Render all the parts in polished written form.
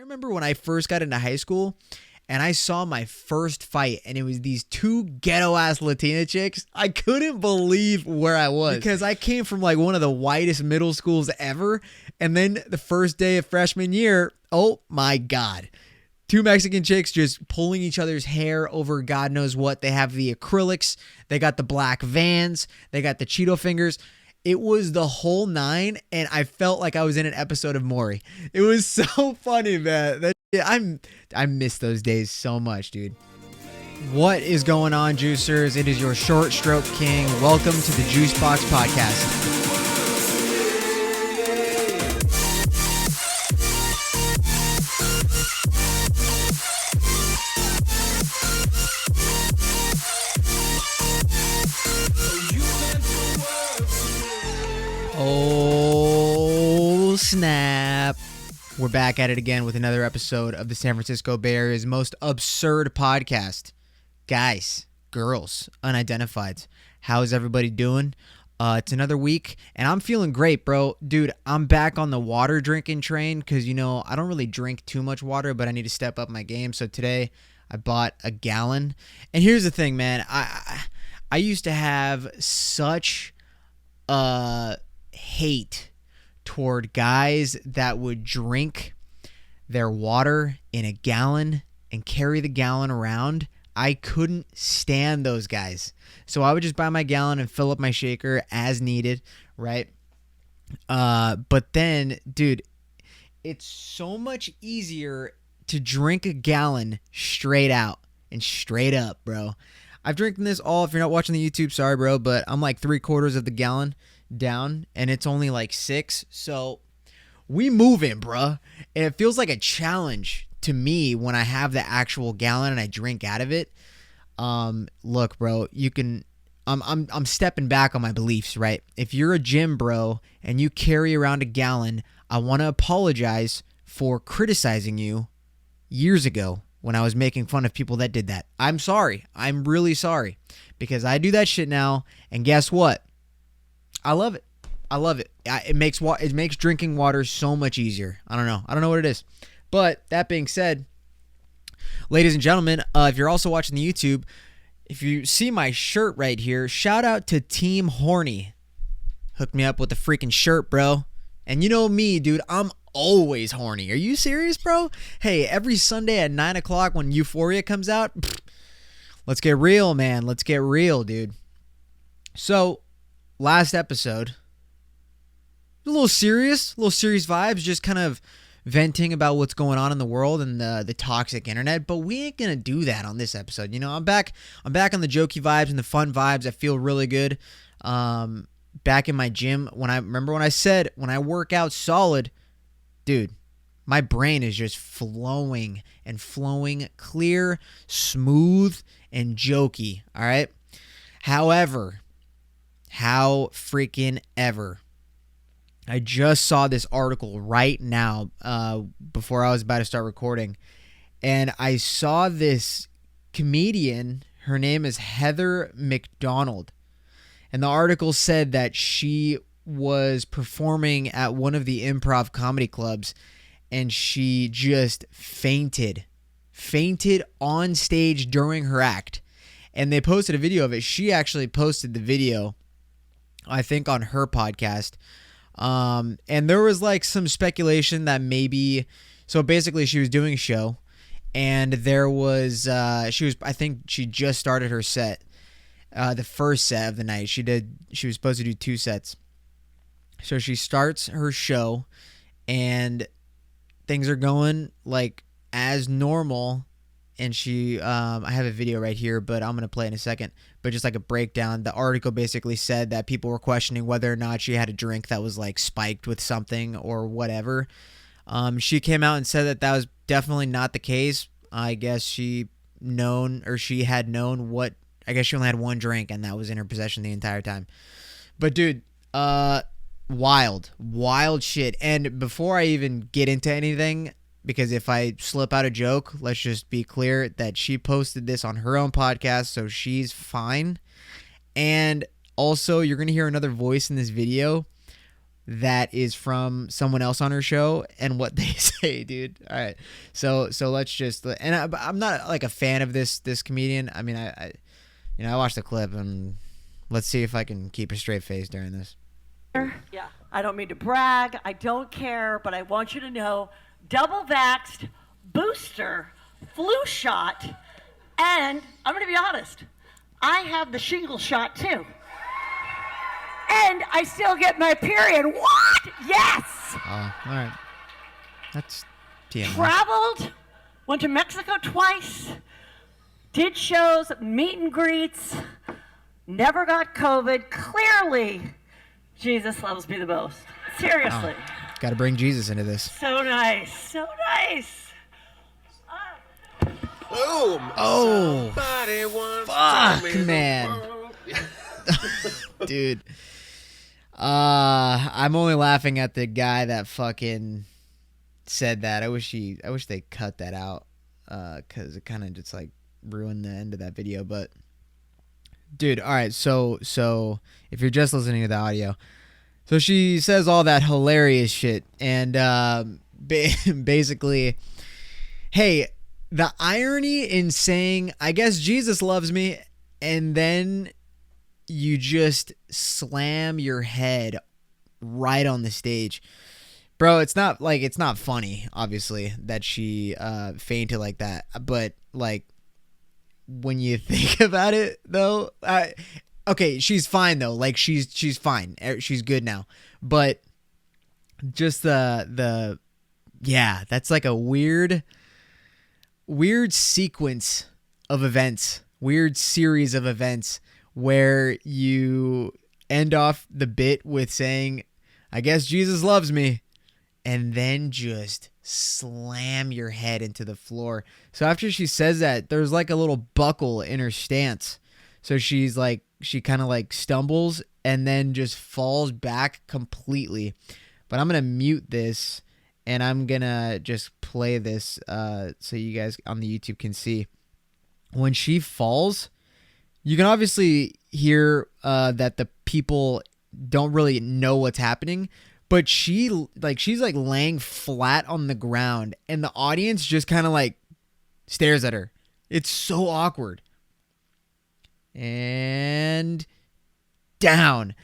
remember when I first got into high school and I saw my first fight and it was these two ghetto ass Latina chicks. I couldn't believe where I was because I came from like one of the whitest middle schools ever. And then the first day of freshman year, oh my God. Two Mexican chicks just pulling each other's hair over God knows what. They have the acrylics. They got the black Vans. They got the Cheeto fingers. It was the whole nine, and I felt like I was in an episode of Maury. It was so funny, man. I miss those days so much, dude. What is going on, juicers? It is your short stroke king. Welcome to the Juice Box Podcast. Oh, snap. We're back at it again with another episode of the San Francisco Bay Area's most absurd podcast. Guys, girls, unidentifieds, how's everybody doing? It's another week, and I'm feeling great, bro. Dude, I'm back on the water drinking train because, you know, I don't really drink too much water, but I need to step up my game. So today, I bought a gallon. And here's the thing, man. I used to have such hate toward guys that would drink their water in a gallon and carry the gallon around. I couldn't stand those guys. So I would just buy my gallon and fill up my shaker as needed, right? But then, dude, it's so much easier to drink a gallon straight out and straight up, bro. I've drinking this all, if you're not watching the YouTube, sorry, bro, but I'm like 3/4 of the gallon down, and it's only like 6, so we moving, bruh. And it feels like a challenge to me when I have the actual gallon and I drink out of it. Look, bro, you can. I'm stepping back on my beliefs, right? If you're a gym bro and you carry around a gallon, I want to apologize for criticizing you years ago when I was making fun of people that did that. I'm sorry. I'm really sorry because I do that shit now, and guess what? I love it. I love it. It makes drinking water so much easier. I don't know what it is. But that being said, ladies and gentlemen, if you're also watching the YouTube, if you see my shirt right here, shout out to Team Horny. Hooked me up with the freaking shirt, bro. And you know me, dude. I'm always horny. Are you serious, bro? Hey, every Sunday at 9 o'clock when Euphoria comes out, let's get real, man. Let's get real, dude. So, last episode, a little serious vibes, just kind of venting about what's going on in the world and the toxic internet, but we ain't gonna do that on this episode. You know, I'm back on the jokey vibes and the fun vibes. I feel really good. Back in my gym, when I said when I work out solid, dude, my brain is just flowing clear, smooth, and jokey, all right? However, how freaking ever, I just saw this article right now before I was about to start recording, and I saw this comedian. Her name is Heather Mcdonald, and the article said that she was performing at one of the improv comedy clubs, and she just fainted on stage during her act, and they posted a video of it. She actually posted the video, I think, on her podcast. And there was like some speculation that maybe, so basically she was doing a show, and there was, I think she just started her set, the first set of the night. She was supposed to do 2 sets. So she starts her show, and things are going like as normal. And she, I have a video right here, but I'm going to play in a second. But just like a breakdown, the article basically said that people were questioning whether or not she had a drink that was like spiked with something or whatever. She came out and said that was definitely not the case. I guess she had known what, I guess she only had 1 drink and that was in her possession the entire time. But dude, wild shit. And before I even get into anything, because if I slip out a joke, let's just be clear that she posted this on her own podcast, so she's fine. And also, you're going to hear another voice in this video. that is from someone else on her show and what they say, dude. All right. So let's just, and I'm not like a fan of this comedian. I mean, I watched the clip, and let's see if I can keep a straight face during this. Yeah. I don't mean to brag. I don't care, but I want you to know, double vaxxed, booster, flu shot, and I'm going to be honest, I have the shingle shot too. And I still get my period. What? Yes! Oh, all right. That's TMI. Traveled, went to Mexico twice, did shows, meet and greets, never got COVID. Clearly, Jesus loves me the most. Seriously. Oh, got to bring Jesus into this. So nice. So nice. Boom! Oh, fuck, me man. Dude. I'm only laughing at the guy that fucking said that. I wish they cut that out, because it kind of just like ruined the end of that video. But dude, all right, so if you're just listening to the audio, so she says all that hilarious shit, and basically, hey, the irony in saying, I guess Jesus loves me, and then you just slam your head right on the stage. Bro, it's not funny, obviously, that she fainted like that. But, like, when you think about it, though, okay, she's fine, though. Like, she's fine. She's good now. But just the yeah, that's like a weird sequence of events, weird series of events, where you end off the bit with saying, I guess Jesus loves me, and then just slam your head into the floor. So after she says that, there's like a little buckle in her stance. So she kind of like stumbles and then just falls back completely. But I'm going to mute this, and I'm going to just play this so you guys on the YouTube can see. When she falls, you can obviously hear that the people don't really know what's happening, but she's like laying flat on the ground, and the audience just kind of like stares at her. It's so awkward. And down.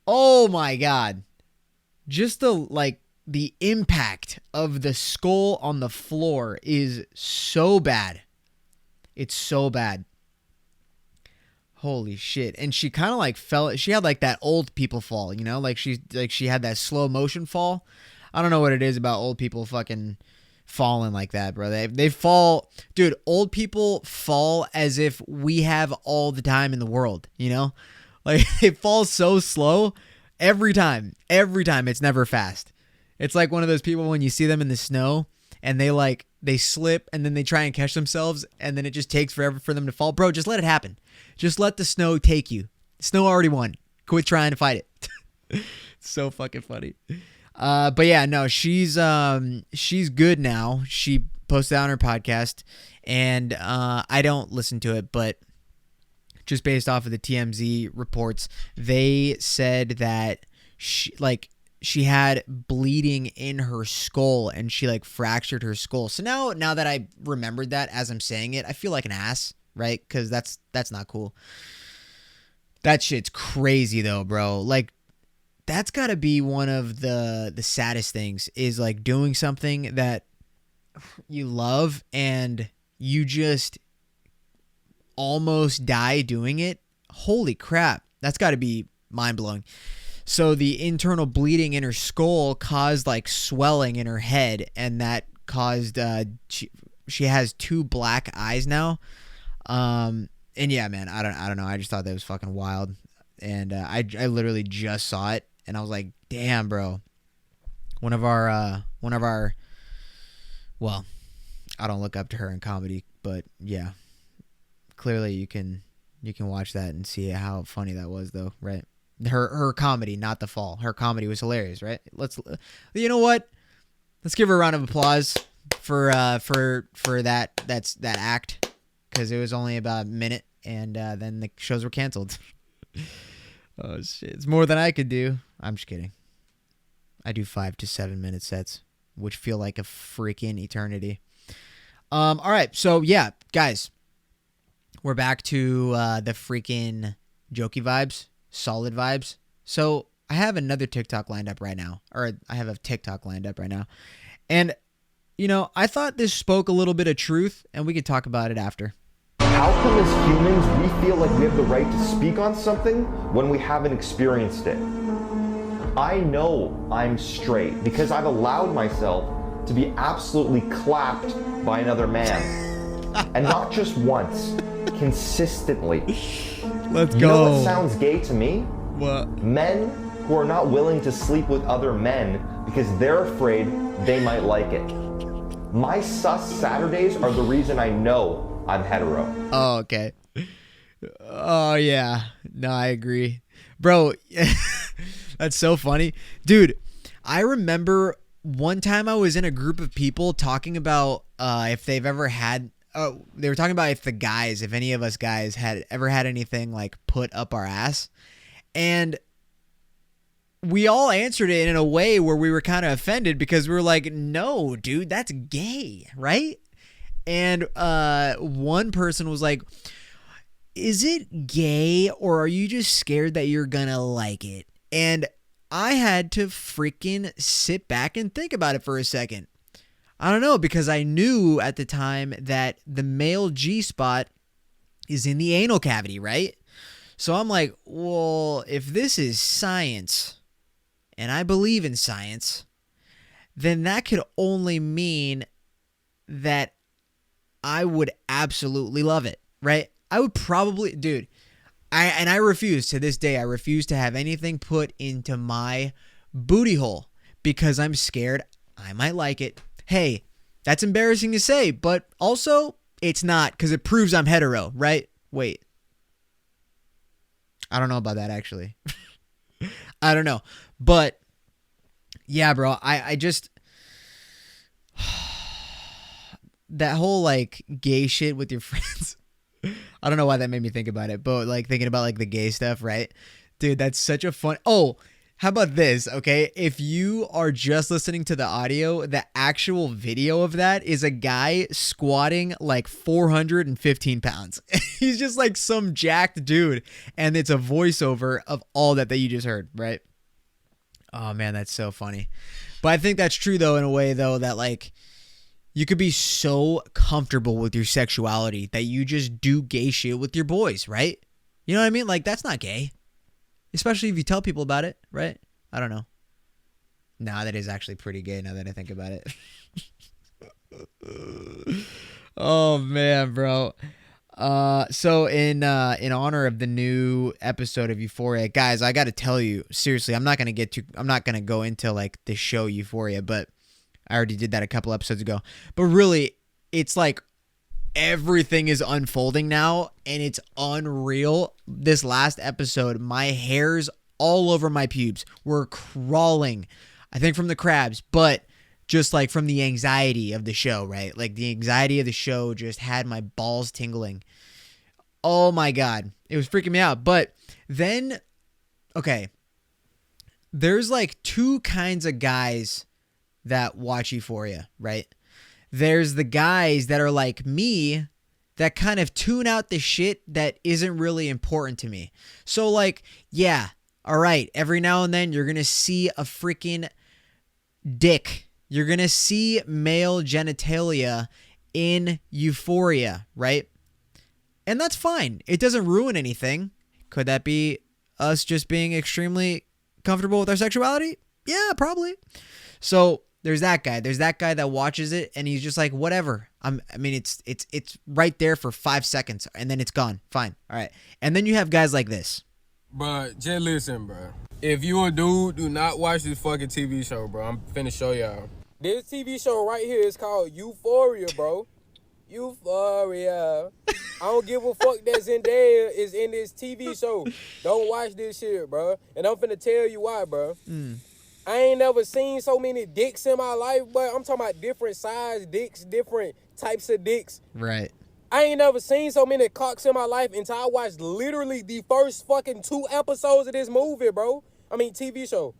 Oh my God. Just the impact of the skull on the floor is so bad. It's so bad. Holy shit. And she kind of like fell. She had like that old people fall, you know, like she had that slow motion fall. I don't know what it is about old people fucking falling like that, bro. They fall, dude. Old people fall as if we have all the time in the world, you know, like it falls so slow every time. It's never fast. It's like one of those people when you see them in the snow and they slip and then they try and catch themselves and then it just takes forever for them to fall. Bro, just let it happen. Just let the snow take you. Snow already won. Quit trying to fight it. It's so fucking funny. But yeah, no, she's good now. She posted on her podcast, and I don't listen to it, but just based off of the TMZ reports, they said that she had bleeding in her skull and she like fractured her skull. So now that I remembered that as I'm saying it, I feel like an ass, right? Because that's not cool. That shit's crazy though, bro. Like, that's got to be one of the saddest things, is like doing something that you love and you just almost die doing it. Holy crap. That's got to be mind-blowing. So the internal bleeding in her skull caused like swelling in her head, and that caused she has 2 black eyes now. And yeah, man, I don't know. I just thought that was fucking wild. And I literally just saw it, and I was like, damn, bro. One of our well, I don't look up to her in comedy, but yeah, clearly you can watch that and see how funny that was, though, right? Her comedy, not the fall. Her comedy was hilarious, right? You know what? Let's give her a round of applause for that act, because it was only about a minute, and then the shows were canceled. Oh shit! It's more than I could do. I'm just kidding. I do 5 to 7 minute sets, which feel like a freaking eternity. All right. So yeah, guys, we're back to the freaking jokey vibes, solid vibes. So I have another TikTok lined up right now, or I have a TikTok lined up right now. And, you know, I thought this spoke a little bit of truth, and we could talk about it after. How come as humans we feel like we have the right to speak on something when we haven't experienced it? I know I'm straight because I've allowed myself to be absolutely clapped by another man. And not just once, consistently. Let's go. You know what sounds gay to me? What? Men who are not willing to sleep with other men because they're afraid they might like it. My sus Saturdays are the reason I know I'm hetero. Oh, okay. Oh, yeah. No, I agree. Bro, that's so funny. Dude, I remember one time I was in a group of people talking about if they've ever had... they were talking about if any of us guys had ever had anything like put up our ass. And we all answered it in a way where we were kind of offended because we were like, no, dude, that's gay, right? And one person was like, is it gay or are you just scared that you're gonna like it? And I had to freaking sit back and think about it for a second. I don't know, because I knew at the time that the male G-spot is in the anal cavity, right? So I'm like, well, if this is science, and I believe in science, then that could only mean that I would absolutely love it, right? I would probably, dude, I refuse, to this day, I refuse to have anything put into my booty hole because I'm scared I might like it. Hey, that's embarrassing to say, but also it's not because it proves I'm hetero, right? Wait. I don't know about that, actually. I don't know. But, yeah, bro, I just... that whole, like, gay shit with your friends... I don't know why that made me think about it, but, like, thinking about, like, the gay stuff, right? Dude, that's such a fun... Oh, how about this, okay? If you are just listening to the audio, the actual video of that is a guy squatting like 415 pounds. He's just like some jacked dude, and it's a voiceover of all that you just heard, right? Oh, man, that's so funny. But I think that's true, though, in a way, though, that, like, you could be so comfortable with your sexuality that you just do gay shit with your boys, right? You know what I mean? Like, that's not gay. Especially if you tell people about it, right? I don't know. Nah, that is actually pretty gay now that I think about it. Oh, man, bro. So in honor of the new episode of Euphoria, guys, I got to tell you, seriously, I'm not going to go into like the show Euphoria, but I already did that a couple episodes ago. But really, it's like everything is unfolding now, and it's unreal. This last episode, my hairs all over my pubes were crawling, I think from the crabs, but just like from the anxiety of the show, right? Like the anxiety of the show just had my balls tingling. Oh my God. It was freaking me out. But then, okay, there's like two kinds of guys that watch Euphoria, right? There's the guys that are like me that kind of tune out the shit that isn't really important to me. So like, yeah, all right, every now and then you're going to see a freaking dick. You're going to see male genitalia in Euphoria, right? And that's fine. It doesn't ruin anything. Could that be us just being extremely comfortable with our sexuality? Yeah, probably. So there's that guy. There's that guy that watches it and he's just like, whatever. It's right there for 5 seconds and then it's gone. Fine. All right. And then you have guys like this. But just listen, bro. If you a dude, do not watch this fucking TV show, bro. I'm finna show y'all. This TV show right here is called Euphoria, bro. Euphoria. I don't give a fuck that Zendaya is in this TV show. Don't watch this shit, bro. And I'm finna tell you why, bro. I ain't never seen so many dicks in my life, but I'm talking about different size dicks, different types of dicks. Right. I ain't never seen so many cocks in my life until I watched literally the first fucking 2 episodes of this movie, bro. I mean, TV show.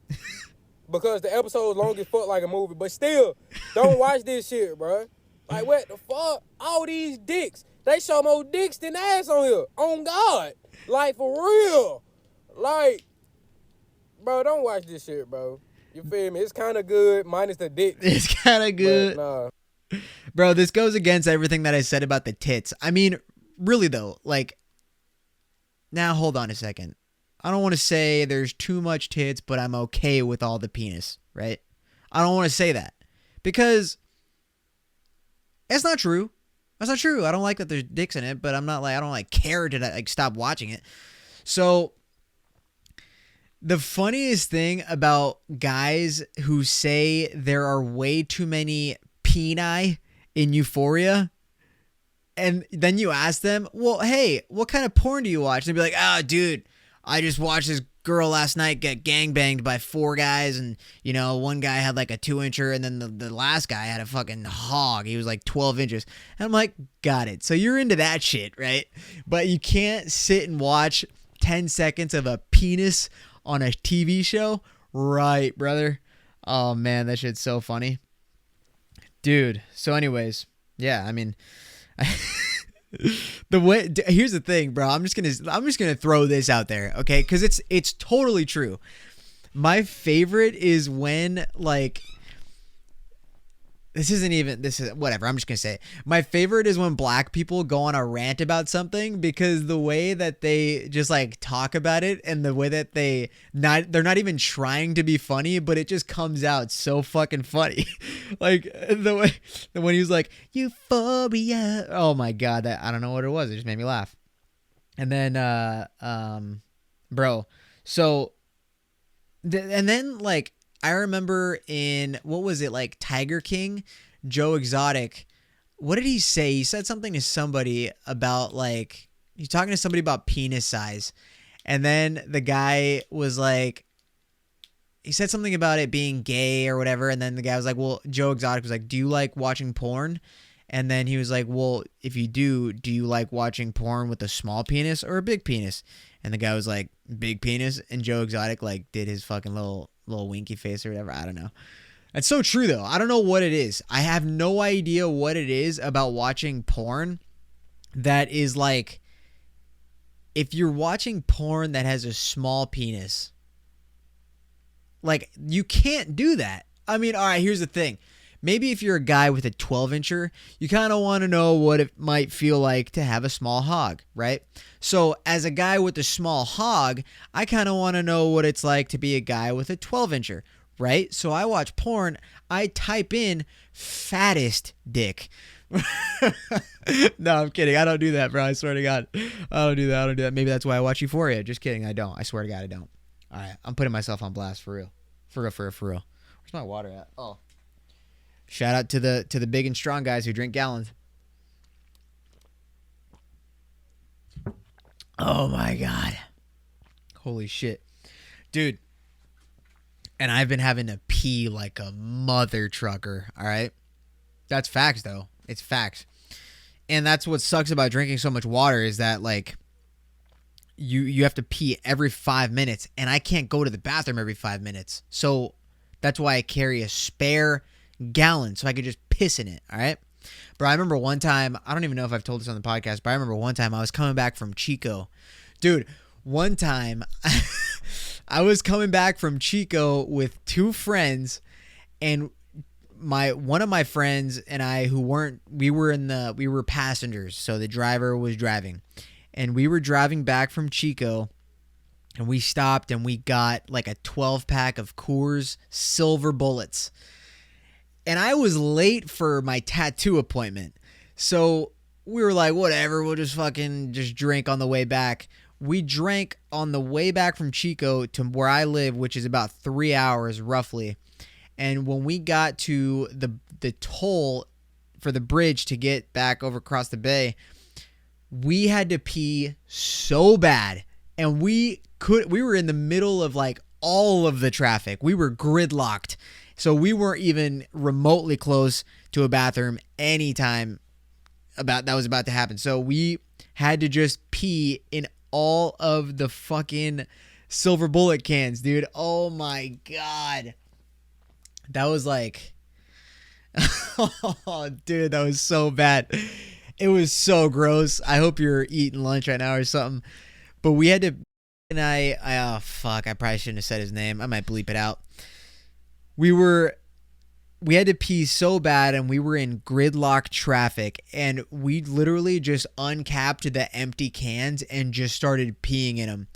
because the episode is long as fuck like a movie. But still, don't watch this shit, bro. Like, what the fuck? All these dicks. They show more dicks than ass on here. On God. Like, for real. Like, bro, don't watch this shit, bro. You feel me? It's kind of good, minus the dick. It's kind of good. But, nah. Bro, this goes against everything that I said about the tits. I mean, really, though, like, now hold on a second. I don't want to say there's too much tits, but I'm okay with all the penis, right? I don't want to say that because it's not true. That's not true. I don't like that there's dicks in it, but I'm not like, I don't like care to like stop watching it. So the funniest thing about guys who say there are way too many peni in Euphoria, and then you ask them, well, hey, what kind of porn do you watch? And they'd be like, oh, dude, I just watched this girl last night get gangbanged by 4 guys, and, you know, one guy had like a 2-incher, and then the last guy had a fucking hog. He was like 12 inches. And I'm like, got it. So you're into that shit, right? But you can't sit and watch 10 seconds of a penis on a TV show? Right, brother. Oh, man, that shit's so funny. Dude, so anyways, yeah, I mean... here's the thing, bro. I'm just gonna throw this out there, okay? Because it's totally true. My favorite is when, like, this is whatever. I'm just gonna say it. My favorite is when black people go on a rant about something, because the way that they just like talk about it, and the way that they're not even trying to be funny, but it just comes out so fucking funny. Like the when he was like, Euphoria. Oh my God, that I don't know what it was. It just made me laugh. And then bro, so and then like I remember in, what was it, like Tiger King, Joe Exotic, what did he say? He said something to somebody about, like, he's talking to somebody about penis size. And then the guy was like, he said something about it being gay or whatever. And then the guy was like, well, Joe Exotic was like, do you like watching porn? And then he was like, well, if you do you like watching porn with a small penis or a big penis? And the guy was like, big penis. And Joe Exotic like did his fucking little winky face or whatever. I don't know. It's so true though. I don't know what it is. I have no idea what it is about watching porn that is like, if you're watching porn that has a small penis, like, you can't do that. I mean, all right, here's the thing. Maybe if you're a guy with a 12-incher, you kind of want to know what it might feel like to have a small hog, right? So as a guy with a small hog, I kind of want to know what it's like to be a guy with a 12-incher, right? So I watch porn, I type in fattest dick. No, I'm kidding. I don't do that, bro. I swear to God. I don't do that. Maybe that's why I watch Euphoria. Just kidding. I don't. I swear to God, I don't. All right. I'm putting myself on blast for real. For real. Where's my water at? Oh. Shout out to the big and strong guys who drink gallons. Oh my God. Holy shit. Dude. And I've been having to pee like a mother trucker, all right? That's facts though. It's facts. And that's what sucks about drinking so much water, is that like you have to pee every 5 minutes, and I can't go to the bathroom every 5 minutes. So that's why I carry a spare gallon so I could just piss in it, all right? But I remember one time, I don't even know if I've told this on the podcast, but I remember one time I was coming back from Chico. Dude, one time I was coming back from Chico with 2 friends, and one of my friends and I, we were passengers, so the driver was driving. And we were driving back from Chico, and we stopped and we got like a 12-pack of Coors Silver Bullets. And I was late for my tattoo appointment. So we were like, whatever, we'll just drink on the way back. We drank on the way back from Chico to where I live, which is about 3 hours roughly. And when we got to the toll for the bridge to get back over across the bay, we had to pee so bad. And we were in the middle of like all of the traffic. We were gridlocked. So we weren't even remotely close to a bathroom anytime that was about to happen. So we had to just pee in all of the fucking Silver Bullet cans, dude. Oh my God. That was like, oh, dude, that was so bad. It was so gross. I hope you're eating lunch right now or something. But we had to, and oh fuck, I probably shouldn't have said his name. I might bleep it out. We had to pee so bad, and we were in gridlock traffic, and we literally just uncapped the empty cans and just started peeing in them.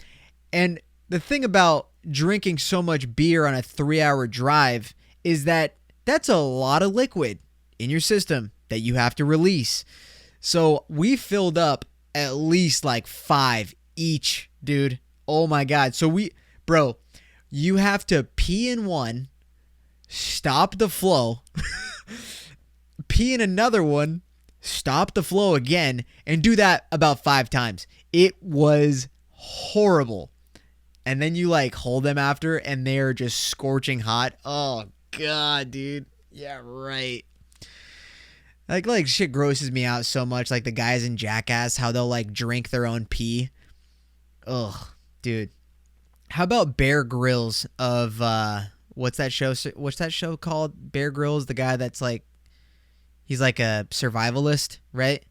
And the thing about drinking so much beer on a 3-hour drive is that that's a lot of liquid in your system that you have to release. So we filled up at least like 5 each, dude. Oh my God. So bro, you have to pee in one, stop the flow, pee in another one, stop the flow again, and do that about 5 times. It was horrible. And then you like hold them after, and they're just scorching hot. Oh God, dude. Yeah, right. Like shit grosses me out so much. Like the guys in Jackass, how they'll like drink their own pee. Ugh, dude. How about Bear Grylls of what's that show? What's that show called? Bear Grylls, the guy that's like, he's like a survivalist, right?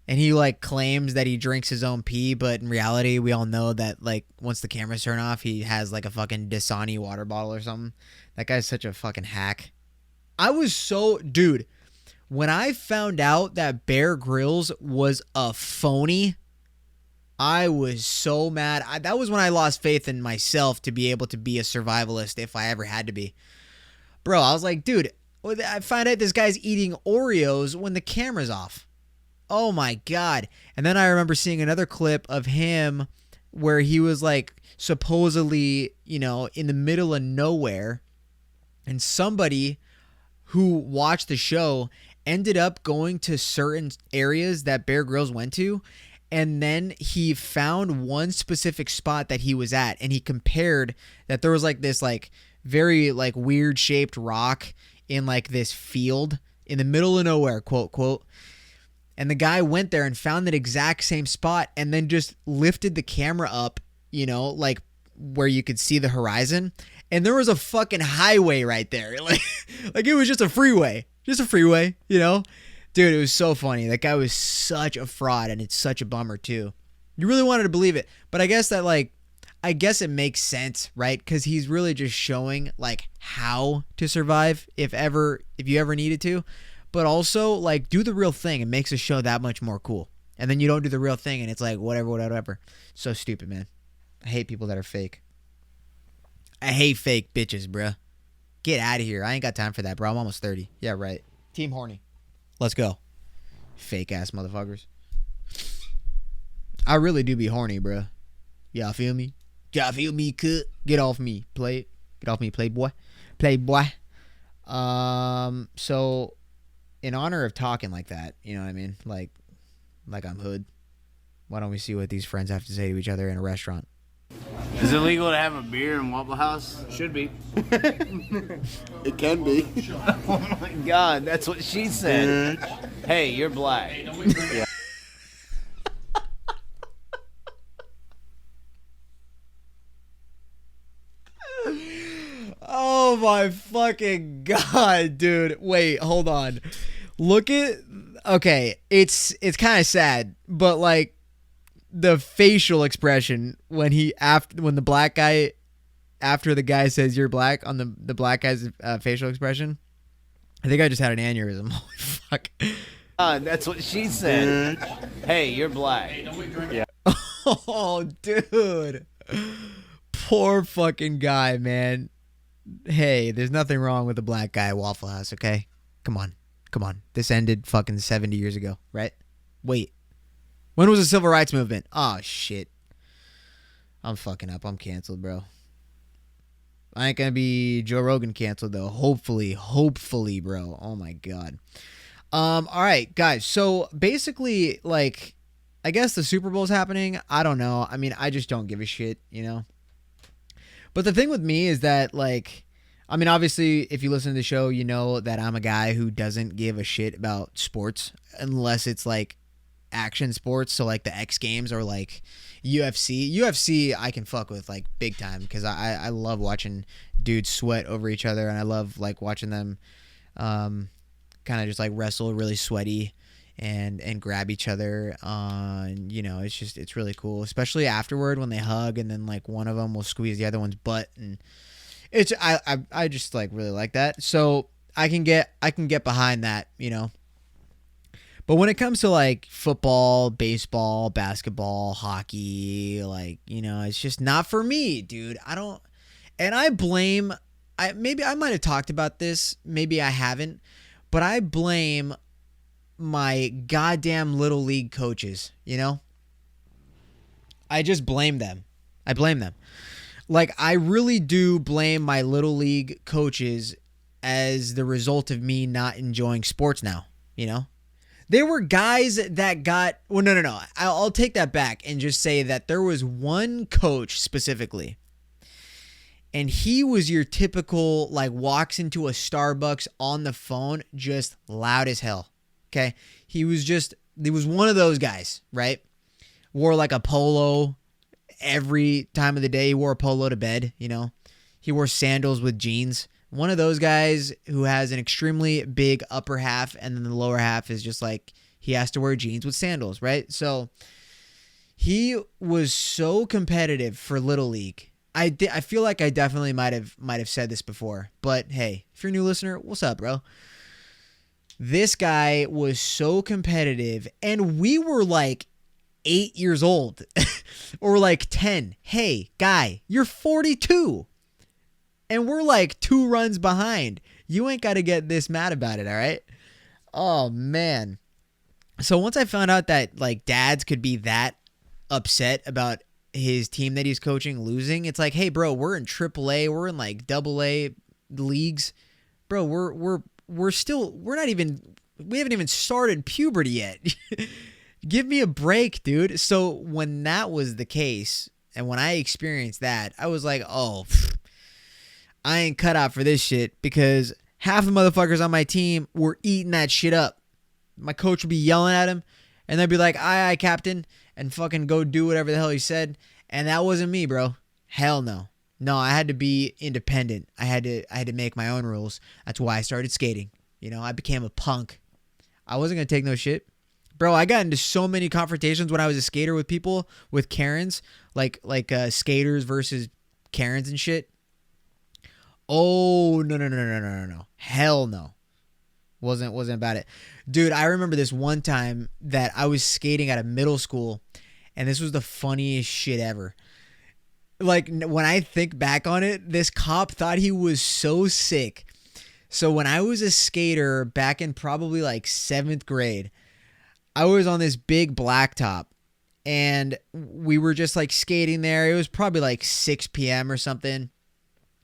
And he like claims that he drinks his own pee, but in reality, we all know that like once the cameras turn off, he has like a fucking Dasani water bottle or something. That guy's such a fucking hack. Dude, when I found out that Bear Grylls was a phony, I was so mad. That was when I lost faith in myself to be able to be a survivalist if I ever had to be. Bro, I was like, dude, I find out this guy's eating Oreos when the camera's off. Oh my God. And then I remember seeing another clip of him where he was like supposedly, you know, in the middle of nowhere, and somebody who watched the show ended up going to certain areas that Bear Grylls went to, and then he found one specific spot that he was at, and he compared that there was like this like very like weird shaped rock in like this field in the middle of nowhere, quote, quote. And the guy went there and found that exact same spot and then just lifted the camera up, you know, like where you could see the horizon. And there was a fucking highway right there. Like it was just a freeway. Just a freeway, you know? Dude, it was so funny. That guy was such a fraud, and it's such a bummer too. You really wanted to believe it. But I guess it makes sense, right? Because he's really just showing like how to survive if you ever needed to. But also, like, do the real thing. It makes the show that much more cool. And then you don't do the real thing, and it's like, whatever. So stupid, man. I hate people that are fake. I hate fake bitches, bruh. Get out of here. I ain't got time for that, bro. I'm almost 30. Yeah, right. Team horny. Let's go. Fake-ass motherfuckers. I really do be horny, bruh. Y'all feel me? Y'all feel me, cut? Get off me, play. Get off me, playboy. Playboy. So... in honor of talking like that, you know what I mean? Like I'm hood. Why don't we see what these friends have to say to each other in a restaurant? Is it legal to have a beer in Waffle House? Should be. It can be. Oh my God, that's what she said. Hey, you're black. Yeah. Oh my fucking God, dude. Wait, hold on. Okay, it's kind of sad, but like the facial expression when the black guy, after the guy says you're black, on the black guy's facial expression, I think I just had an aneurysm. Holy fuck. That's what she said. Hey, you're black. Yeah. Oh, dude. Poor fucking guy, man. Hey, there's nothing wrong with a black guy at Waffle House, okay? Come on. This ended fucking 70 years ago, right? Wait. When was the Civil Rights Movement? Oh, shit. I'm fucking up. I'm canceled, bro. I ain't gonna be Joe Rogan canceled, though. Hopefully, bro. Oh, my God. All right, guys. So, basically, like, I guess the Super Bowl's happening. I don't know. I mean, I just don't give a shit, you know? But the thing with me is that, like, I mean, obviously, if you listen to the show, you know that I'm a guy who doesn't give a shit about sports unless it's, like, action sports. So, like, the X Games or, like, UFC. UFC, I can fuck with, like, big time because I love watching dudes sweat over each other, and I love like watching them kind of just like wrestle really sweaty and grab each other. It's really cool, especially afterward when they hug and then like one of them will squeeze the other one's butt, and I just like really like that. So I can get behind that, But when it comes to like football, baseball, basketball, hockey, like, it's just not for me, dude. Maybe I might have talked about this, maybe I haven't, but I blame my goddamn little league coaches, I just blame them. Like, I really do blame my little league coaches as the result of me not enjoying sports now, There were guys that got... Well, no. I'll take that back and just say that there was one coach specifically, and he was your typical, like, walks into a Starbucks on the phone just loud as hell, okay? He was one of those guys, right? Wore, like, a polo every time of the day. He wore a polo to bed, He wore sandals with jeans. One of those guys who has an extremely big upper half, and then the lower half is just like he has to wear jeans with sandals, right? So he was so competitive for Little League. I feel like I definitely might have said this before, but hey, if you're a new listener, what's up, bro? This guy was so competitive, and we were like 8 years old or like 10. Hey, guy, you're 42. And we're like 2 runs behind. You ain't got to get this mad about it, all right? Oh, man. So once I found out that like dads could be that upset about his team that he's coaching losing, it's like, hey, bro, we're in AAA. We're in like AA leagues. Bro, we haven't even started puberty yet. Give me a break, dude. So when that was the case, and when I experienced that, I was like, oh, I ain't cut out for this shit, because half the motherfuckers on my team were eating that shit up. My coach would be yelling at him, and they'd be like, aye, captain, and fucking go do whatever the hell he said. And that wasn't me, bro. Hell no. No, I had to be independent. I had to make my own rules. That's why I started skating. I became a punk. I wasn't going to take no shit. Bro, I got into so many confrontations when I was a skater with people, with Karens, like skaters versus Karens and shit. Oh, no. Hell no. Wasn't about it. Dude, I remember this one time that I was skating at a middle school, and this was the funniest shit ever. Like, when I think back on it, this cop thought he was so sick. So when I was a skater back in probably like 7th grade, I was on this big blacktop, and we were just like skating there. It was probably like 6 p.m. or something.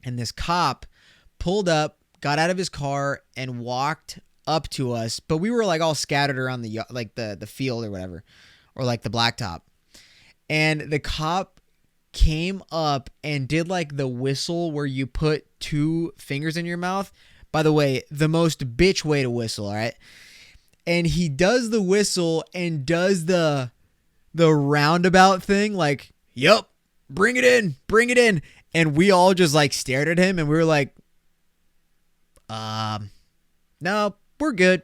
And this cop pulled up, got out of his car, and walked up to us. But we were like all scattered around the field or whatever, or like the blacktop. And the cop came up and did like the whistle where you put 2 fingers in your mouth. By the way, the most bitch way to whistle, all right? And he does the whistle and does the roundabout thing, like, yup, bring it in. And we all just like stared at him, and we were like, no, we're good.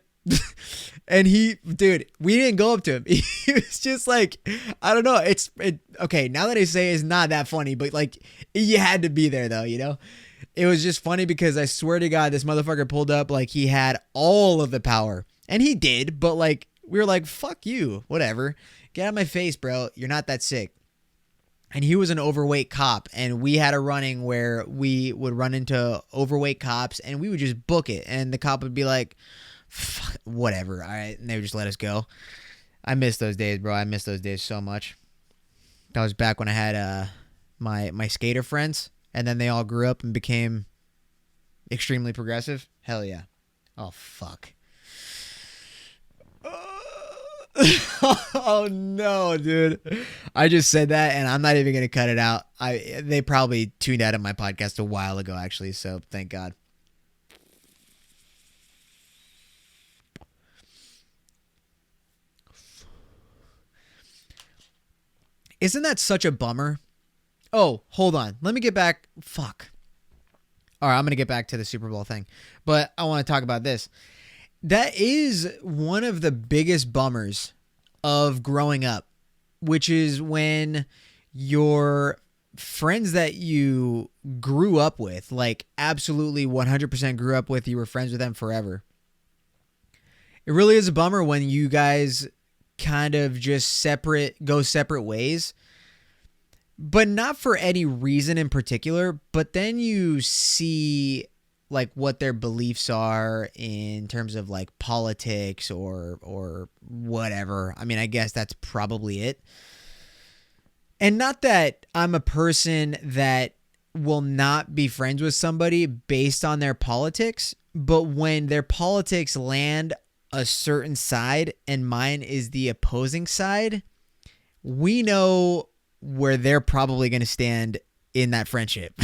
And we didn't go up to him. He was just like, I don't know. Okay, now that I say it's not that funny, but like, you had to be there though, It was just funny because I swear to God, this motherfucker pulled up like he had all of the power. And he did, but like, we were like, fuck you, whatever. Get out of my face, bro. You're not that sick. And he was an overweight cop, and we had a running where we would run into overweight cops, and we would just book it. And the cop would be like, fuck, whatever, all right? And they would just let us go. I miss those days, bro. I miss those days so much. That was back when I had my skater friends, and then they all grew up and became extremely progressive. Hell yeah. Oh, fuck. Oh no, dude. I just said that, and I'm not even gonna cut it out. They probably tuned out of my podcast a while ago, actually, so thank God. Isn't that such a bummer? Oh, hold on. Let me get back. Fuck. All right, I'm going to get back to the Super Bowl thing, but I want to talk about this. That is one of the biggest bummers of growing up, which is when your friends that you grew up with, like absolutely 100% grew up with, you were friends with them forever. It really is a bummer when you guys kind of just go separate ways, but not for any reason in particular. But then you see like what their beliefs are in terms of like politics or whatever. I mean, I guess that's probably it. And not that I'm a person that will not be friends with somebody based on their politics, but when their politics land a certain side and mine is the opposing side, we know where they're probably going to stand in that friendship.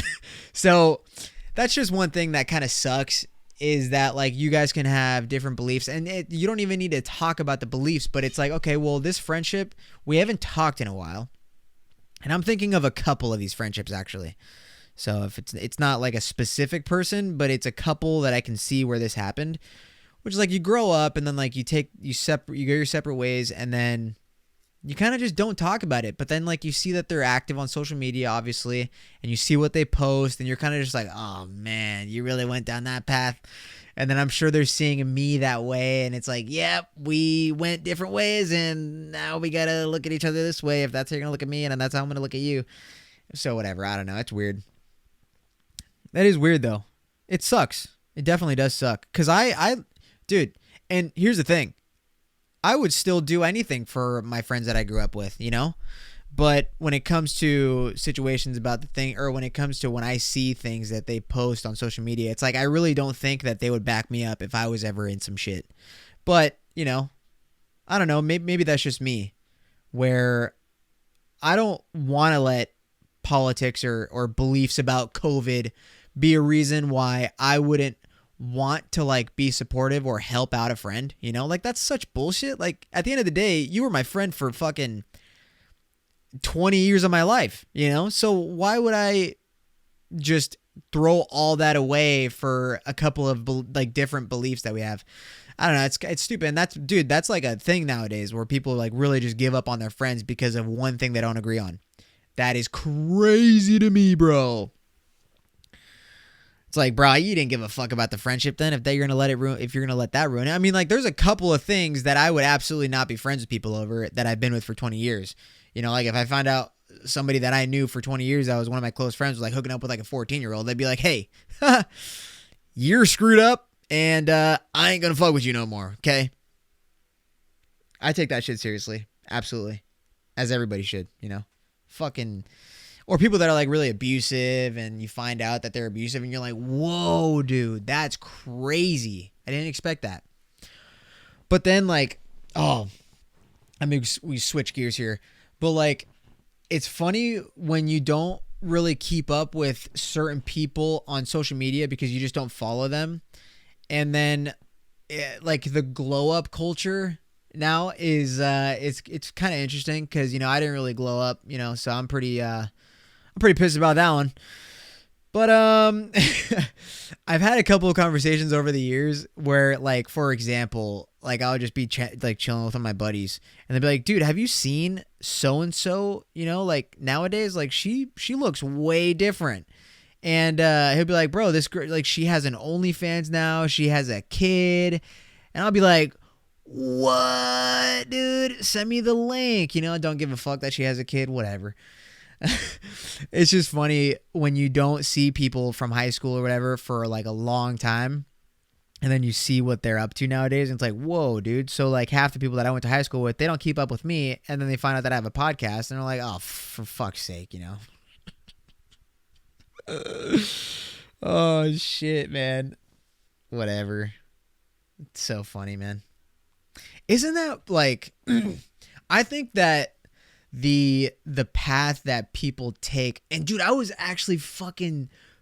So that's just one thing that kind of sucks, is that like you guys can have different beliefs and you don't even need to talk about the beliefs, but it's like, okay, well, this friendship, we haven't talked in a while. And I'm thinking of a couple of these friendships actually. So if it's not like a specific person, but it's a couple that I can see where this happened, which is like you grow up and then like you go your separate ways and then you kind of just don't talk about it. But then like you see that they're active on social media, obviously, and you see what they post and you're kind of just like, oh man, you really went down that path. And then I'm sure they're seeing me that way. And it's like, yep, we went different ways and now we got to look at each other this way. If that's how you're going to look at me and that's how I'm going to look at you. So whatever. I don't know. It's weird. That is weird though. It sucks. It definitely does suck. Cause dude, and here's the thing. I would still do anything for my friends that I grew up with, you know? But when it comes to situations about the thing, or when it comes to when I see things that they post on social media, it's like I really don't think that they would back me up if I was ever in some shit. But, you know, I don't know. Maybe that's just me, where I don't want to let politics or beliefs about COVID be a reason why I wouldn't want to like be supportive or help out a friend, you know? Like that's such bullshit. Like at the end of the day, you were my friend for fucking 20 years of my life, you know? So why would I just throw all that away for a couple of like different beliefs that we have? I don't know. It's stupid. And that's like a thing nowadays where people like really just give up on their friends because of one thing they don't agree on. That is crazy to me, bro. It's like, bro, you didn't give a fuck about the friendship then if you're gonna let that ruin it. I mean, like, there's a couple of things that I would absolutely not be friends with people over that I've been with for 20 years. You know, like if I find out somebody that I knew for 20 years that was one of my close friends was like hooking up with like a 14-year-old, they'd be like, hey, you're screwed up and I ain't gonna fuck with you no more, okay? I take that shit seriously. Absolutely. As everybody should, you know? Fucking... Or people that are like really abusive and you find out that they're abusive and you're like, whoa, dude, that's crazy. I didn't expect that. But then like, I mean, we switch gears here, but like, it's funny when you don't really keep up with certain people on social media because you just don't follow them. And then like the glow up culture now is, it's kind of interesting because, you know, I didn't really glow up, you know, so I'm pretty pissed about that one. But I've had a couple of conversations over the years where, like, for example, like I'll just be like chilling with one of my buddies, and they'll be like, "Dude, have you seen so and so? You know, like nowadays, like she looks way different." And he'll be like, "Bro, this girl, like, she has an OnlyFans now. She has a kid," and I'll be like, "What, dude? Send me the link." You know, don't give a fuck that she has a kid. Whatever. It's just funny when you don't see people from high school or whatever for like a long time, and then you see what they're up to nowadays, and it's like, whoa, dude. So like half the people that I went to high school with, they don't keep up with me, and then they find out that I have a podcast and they're like, oh, for fuck's sake, you know. Oh shit, man. Whatever. It's so funny, man. Isn't that like I think that the path that people take, and dude, I was actually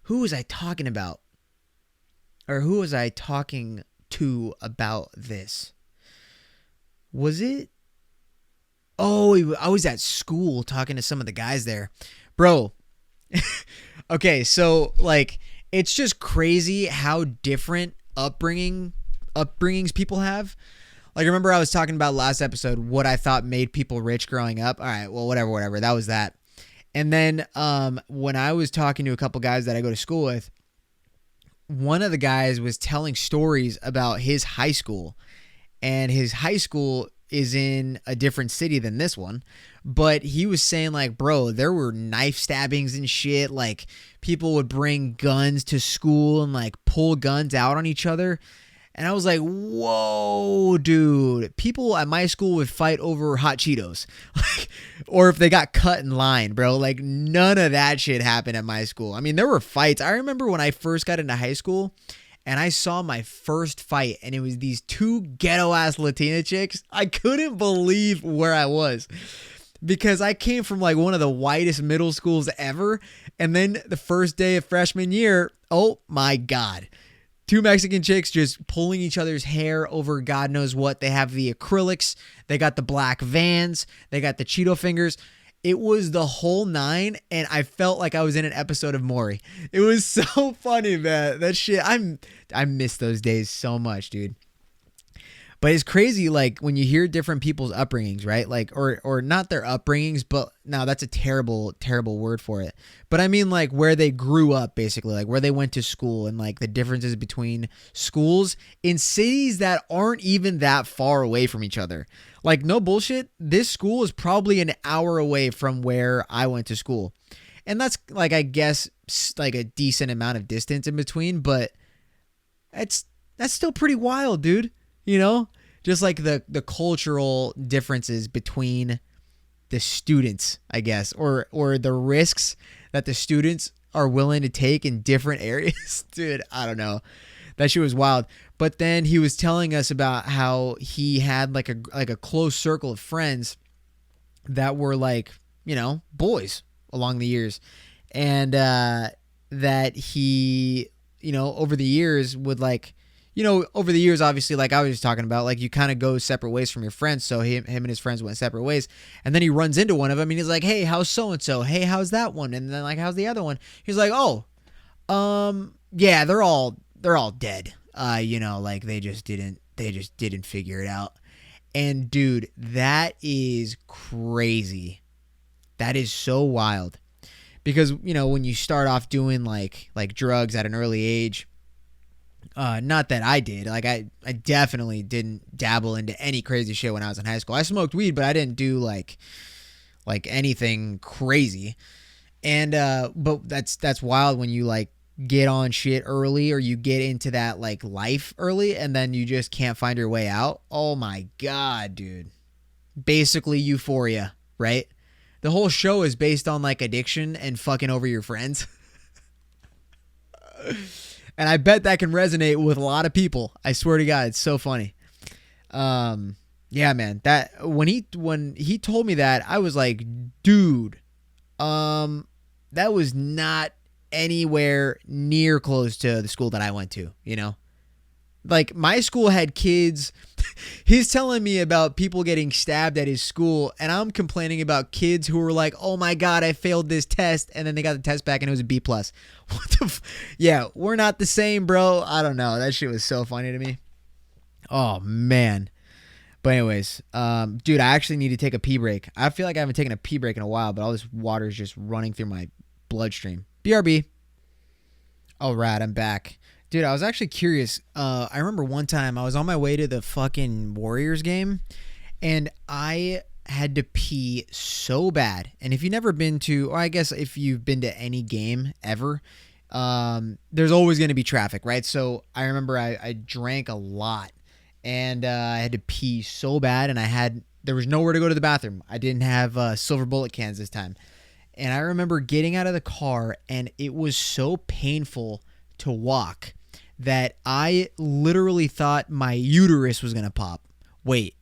who was I talking about? Or who was I talking to about this? Was it? Oh, I was at school talking to some of the guys there. Bro. Okay, so like it's just crazy how different upbringings people have. Like, remember I was talking about last episode what I thought made people rich growing up. All right, well, whatever. That was that. And then when I was talking to a couple guys that I go to school with, one of the guys was telling stories about his high school, and his high school is in a different city than this one. But he was saying, like, bro, there were knife stabbings and shit. Like, people would bring guns to school and, like, pull guns out on each other. And I was like, whoa, dude. People at my school would fight over hot Cheetos. Or if they got cut in line, bro. Like, none of that shit happened at my school. I mean, there were fights. I remember when I first got into high school and I saw my first fight, and it was these two ghetto-ass Latina chicks. I couldn't believe where I was, because I came from, like, one of the whitest middle schools ever. And then the first day of freshman year, oh, my God. Two Mexican chicks just pulling each other's hair over God knows what. They have the acrylics. They got the black Vans. They got the Cheeto fingers. It was the whole nine, and I felt like I was in an episode of Maury. It was so funny, man. That shit, I miss those days so much, dude. But it's crazy, like, when you hear different people's upbringings, right? Like, or not their upbringings, but now that's a terrible, terrible word for it. But I mean, like, where they grew up, basically, like where they went to school, and like the differences between schools in cities that aren't even that far away from each other. Like, no bullshit, this school is probably an hour away from where I went to school. And that's, like, I guess, like a decent amount of distance in between, but that's still pretty wild, dude. You know, just like the cultural differences between the students, I guess, or the risks that the students are willing to take in different areas. Dude, I don't know. That shit was wild. But then he was telling us about how he had like a close circle of friends that were, like, you know, boys along the years. And that he, you know, over the years would, like, you know, over the years, obviously, like I was just talking about, like, you kind of go separate ways from your friends. So him and his friends went separate ways. And then he runs into one of them and he's like, hey, how's so-and-so? Hey, how's that one? And then, like, how's the other one? He's like, oh, yeah, they're all dead. You know, like, they just didn't figure it out. And dude, that is crazy. That is so wild. Because, you know, when you start off doing like drugs at an early age, not that I did. Like, I definitely didn't dabble into any crazy shit when I was in high school. I smoked weed, but I didn't do like anything crazy. And but that's wild when you, like, get on shit early, or you get into that, like, life early, and then you just can't find your way out. Oh my God, dude. Basically Euphoria, right? The whole show is based on, like, addiction and fucking over your friends. And I bet that can resonate with a lot of people. I swear to God, it's so funny. Yeah, man. That when he told me that, I was like, dude, that was not anywhere near close to the school that I went to, you know? Like, my school had kids. He's telling me about people getting stabbed at his school, and I'm complaining about kids who were like, oh my God, I failed this test, and then they got the test back and it was a B+. What the yeah, we're not the same, bro. I don't know. That shit was so funny to me. Oh, man. But anyways, dude, I actually need to take a pee break. I feel like I haven't taken a pee break in a while, but all this water is just running through my bloodstream. BRB. All right, I'm back. Dude, I was actually curious. I remember one time I was on my way to the fucking Warriors game, and I had to pee so bad. And if you've never been to, or I guess if you've been to any game ever, there's always going to be traffic, right? So I remember I drank a lot, and I had to pee so bad, and there was nowhere to go to the bathroom. I didn't have silver bullet cans this time. And I remember getting out of the car, and it was so painful to walk that I literally thought my uterus was going to pop. Wait.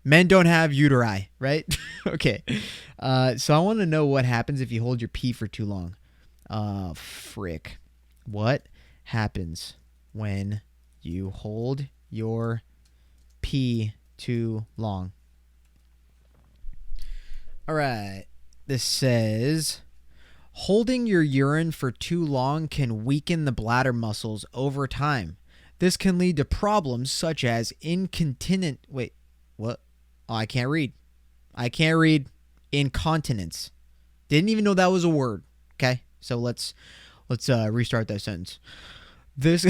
Men don't have uteri, right? Okay. So I want to know what happens if you hold your pee for too long. Frick. What happens when you hold your pee too long? All right. This says, Holding your urine for too long can weaken the bladder muscles over time. This can lead to problems such as incontinent. Wait, what? Oh, I can't read. Incontinence. Didn't even know that was a word. Okay, so let's restart that sentence. This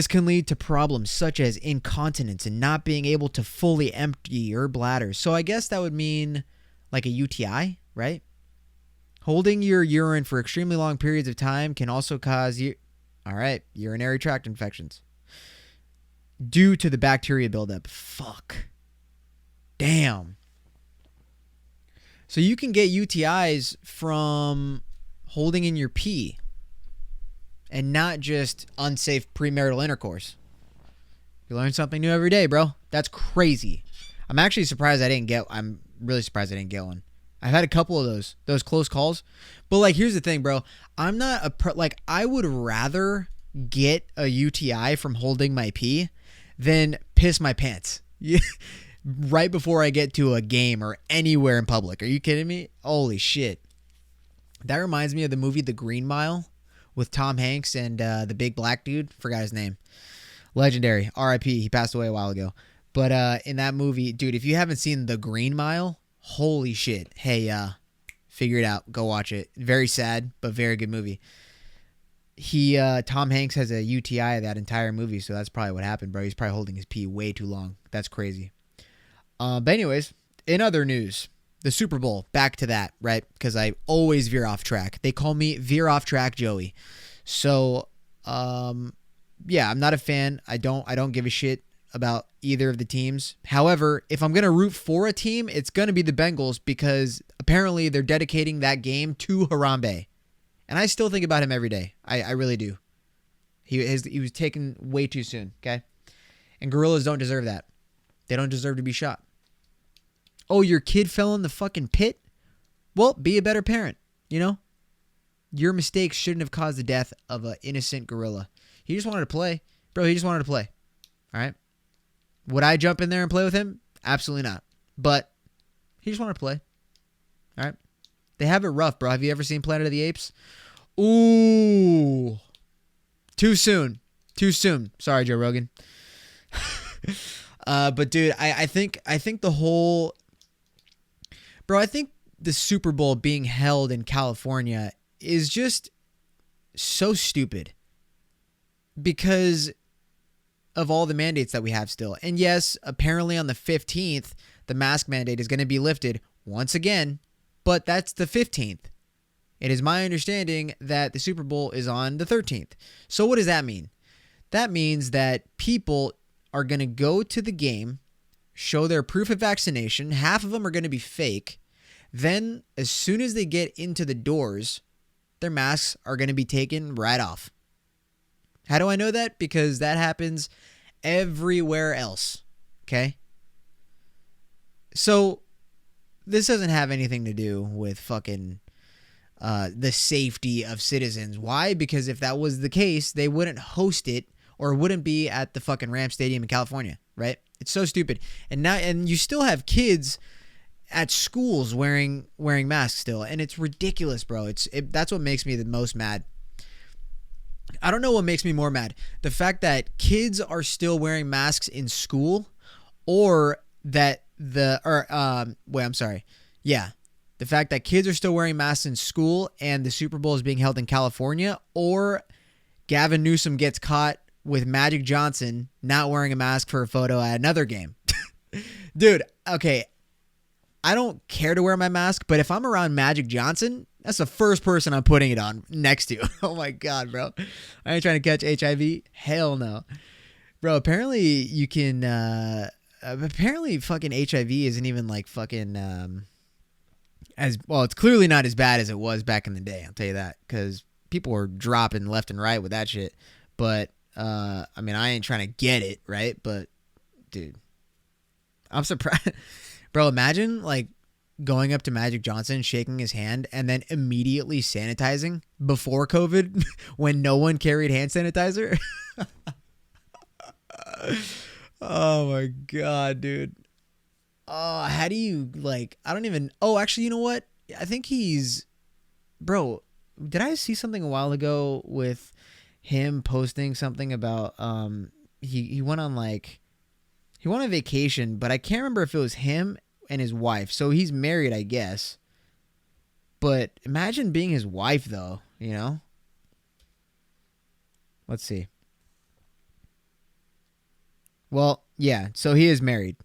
can lead to problems such as incontinence and not being able to fully empty your bladder. So I guess that would mean like a UTI, right? Holding your urine for extremely long periods of time can also cause urinary tract infections due to the bacteria buildup. Fuck. Damn. So you can get UTIs from holding in your pee and not just unsafe premarital intercourse. You learn something new every day, bro. That's crazy. I'm really surprised I didn't get one. I've had a couple of those close calls. But like, here's the thing, bro. I'm not I would rather get a UTI from holding my pee than piss my pants right before I get to a game or anywhere in public. Are you kidding me? Holy shit. That reminds me of the movie The Green Mile with Tom Hanks and the big black dude. Forgot his name. Legendary. R.I.P. He passed away a while ago. But in that movie, dude, if you haven't seen The Green Mile, holy shit. Hey, figure it out. Go watch it. Very sad, but very good movie. Tom Hanks has a UTI that entire movie, so that's probably what happened, bro. He's probably holding his pee way too long. That's crazy. But anyways, in other news, the Super Bowl, back to that, right? Because I always veer off track. They call me Veer Off Track Joey. So, yeah, I'm not a fan. I don't give a shit about either of the teams. However, if I'm going to root for a team, it's going to be the Bengals because apparently they're dedicating that game to Harambe. And I still think about him every day. I really do. He was taken way too soon, okay? And gorillas don't deserve that. They don't deserve to be shot. Oh, your kid fell in the fucking pit? Well, be a better parent, you know? Your mistakes shouldn't have caused the death of an innocent gorilla. He just wanted to play. Bro, he just wanted to play. All right? Would I jump in there and play with him? Absolutely not. But he just wanted to play. All right? They have it rough, bro. Have you ever seen Planet of the Apes? Ooh. Too soon. Sorry, Joe Rogan. But dude, I think the whole... Bro, I think the Super Bowl being held in California is just so stupid because of all the mandates that we have still. And yes, apparently on the 15th, the mask mandate is going to be lifted once again, but that's the 15th. It is my understanding that the Super Bowl is on the 13th. So what does that mean? That means that people are going to go to the game, show their proof of vaccination. Half of them are going to be fake. Then, as soon as they get into the doors, their masks are going to be taken right off. How do I know that? Because that happens everywhere else. Okay? So, this doesn't have anything to do with fucking the safety of citizens. Why? Because if that was the case, they wouldn't host it or wouldn't be at the fucking Ram Stadium in California, right? It's so stupid. And you still have kids at schools wearing masks still, and it's ridiculous, bro. That's what makes me the most mad. I don't know what makes me more mad. The fact that kids are still wearing masks in school, or that the fact that kids are still wearing masks in school and the Super Bowl is being held in California, or Gavin Newsom gets caught with Magic Johnson not wearing a mask for a photo at another game. Dude, okay, I don't care to wear my mask, but if I'm around Magic Johnson, that's the first person I'm putting it on next to. Oh my God, bro. I ain't trying to catch HIV. Hell no. Bro, apparently you can, apparently fucking HIV isn't even like fucking, as well, it's clearly not as bad as it was back in the day. I'll tell you that, because people were dropping left and right with that shit. But, I mean, I ain't trying to get it, right? But, dude, I'm surprised. Bro, imagine like going up to Magic Johnson, shaking his hand, and then immediately sanitizing before COVID when no one carried hand sanitizer. Oh my God, dude. Oh, how do you like, I don't even, oh, actually, you know what? I think bro, did I see something a while ago with him posting something about he went on he went on vacation, but I can't remember if it was him and his wife. So he's married, I guess. But imagine being his wife, though, you know? Let's see. Well, yeah, so he is married.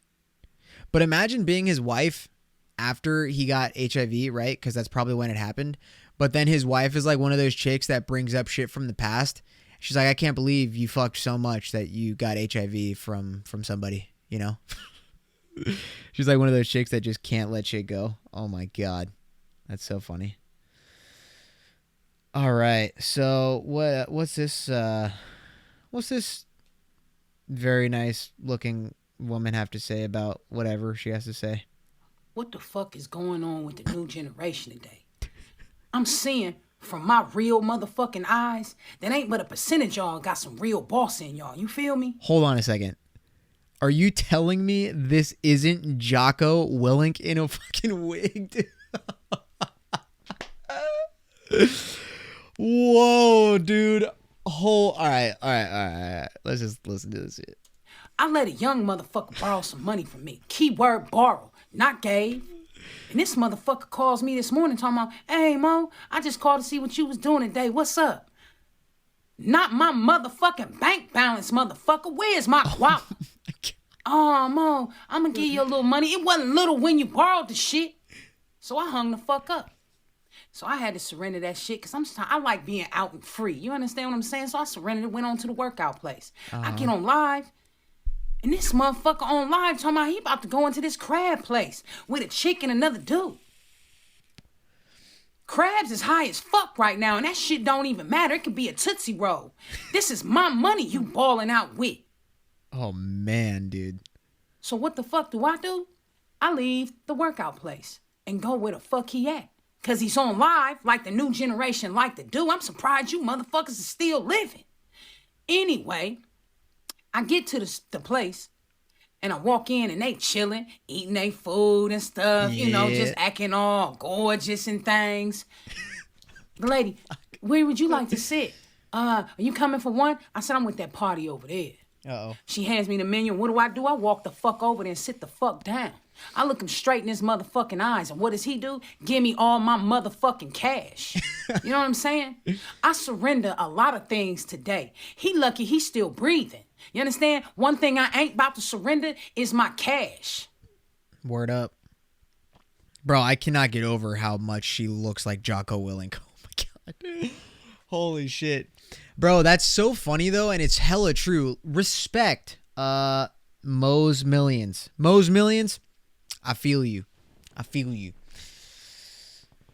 But imagine being his wife after he got HIV, right? Because that's probably when it happened. But then his wife is like one of those chicks that brings up shit from the past. She's like, I can't believe you fucked so much that you got HIV from somebody, you know? She's like one of those chicks that just can't let shit go. Oh my God. That's so funny. All right. So what's this very nice looking woman have to say about whatever she has to say? What the fuck is going on with the new generation today? I'm seeing from my real motherfucking eyes that ain't but a percentage y'all got some real boss in y'all. You feel me? Hold on a second. Are you telling me this isn't Jocko Willink in a fucking wig, dude? Whoa, dude. All right. Let's just listen to this shit. I let a young motherfucker borrow some money from me. Keyword borrow, not gave. And this motherfucker calls me this morning talking about, hey, Mo, I just called to see what you was doing today. What's up? Not my motherfucking bank balance, motherfucker. Where's my guap? Oh, Mo, I'm gonna give you a little money. It wasn't little when you borrowed the shit. So I hung the fuck up. So I had to surrender that shit because I like being out and free. You understand what I'm saying? So I surrendered and went on to the workout place. I get on live, and this motherfucker on live talking about he about to go into this crab place with a chick and another dude. Crabs is high as fuck right now, and that shit don't even matter. It could be a Tootsie Roll. This is my money you balling out with. Oh, man, dude. So what the fuck do? I leave the workout place and go where the fuck he at. Because he's on live like the new generation like to do. I'm surprised you motherfuckers are still living. Anyway, I get to the place and I walk in and they chilling, eating their food and stuff, you know, just acting all gorgeous and things. The lady, where would you like to sit? Are you coming for one? I said, I'm with that party over there. Uh-oh. She hands me the menu. What do? I walk the fuck over there and sit the fuck down. I look him straight in his motherfucking eyes. And what does he do? Give me all my motherfucking cash. You know what I'm saying? I surrender a lot of things today. He lucky he's still breathing. You understand? One thing I ain't about to surrender is my cash. Word up. Bro, I cannot get over how much she looks like Jocko Willink. Oh my God. Holy shit. Bro, that's so funny though, and it's hella true. Respect. Mo's Millions. I feel you.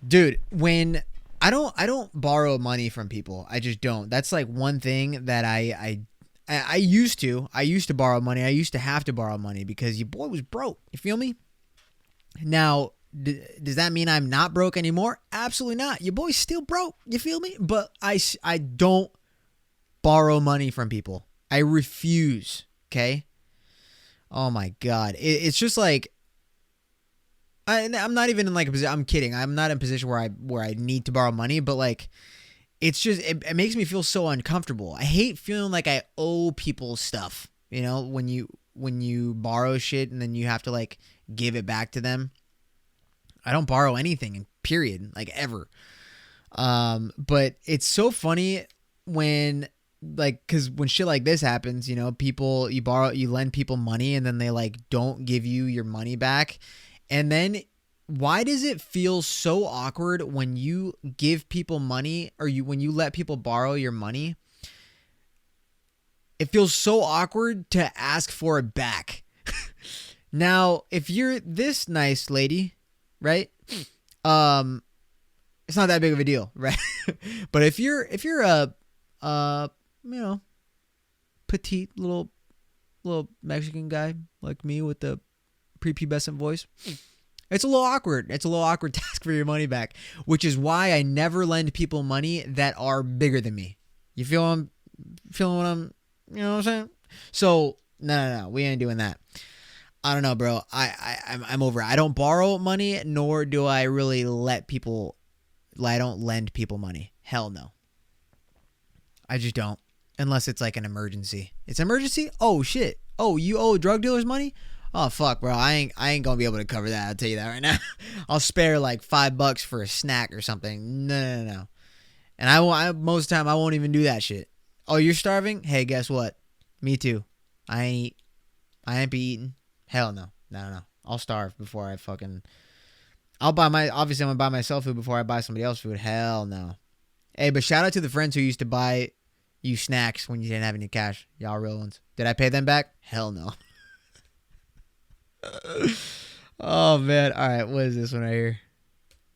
Dude, when I don't borrow money from people. I just don't. That's like one thing that I used to. I used to borrow money. I used to have to borrow money because your boy was broke. You feel me? Now, does that mean I'm not broke anymore? Absolutely not. Your boy's still broke. You feel me? But I don't borrow money from people. I refuse. Okay? Oh my God. It's just like, I'm not even in like a position. I'm kidding. I'm not in a position where I need to borrow money, but like, it's just, it makes me feel so uncomfortable. I hate feeling like I owe people stuff, you know, when you borrow shit and then you have to like give it back to them. I don't borrow anything, period, like ever. But it's so funny when like, cause when shit like this happens, you know, you lend people money and then they like don't give you your money back. And then why does it feel so awkward when you give people money or when you let people borrow your money? It feels so awkward to ask for it back. Now, if you're this nice lady, right? It's not that big of a deal, right? But if you're a you know, petite little Mexican guy like me with the prepubescent voice, it's a little awkward. It's a little awkward to ask for your money back, which is why I never lend people money that are bigger than me. You feel what I'm, you know what I'm saying? So no, we ain't doing that. I don't know, bro. I'm over it. I don't borrow money, nor do I really let people lend people money. Hell no. I just don't. Unless it's like an emergency. It's an emergency? Oh shit. Oh, you owe drug dealers money? Oh fuck, bro. I ain't gonna be able to cover that. I'll tell you that right now. I'll spare like $5 for a snack or something. No. And most of the time I won't even do that shit. Oh, you're starving? Hey, guess what? Me too. I ain't be eating. Hell no. No. I'll starve before I fucking. Obviously I'm gonna buy myself food before I buy somebody else food. Hell no. Hey, but shout out to the friends who used to buy you snacks when you didn't have any cash. Y'all real ones. Did I pay them back? Hell no. Oh man. All right, what is this one right here?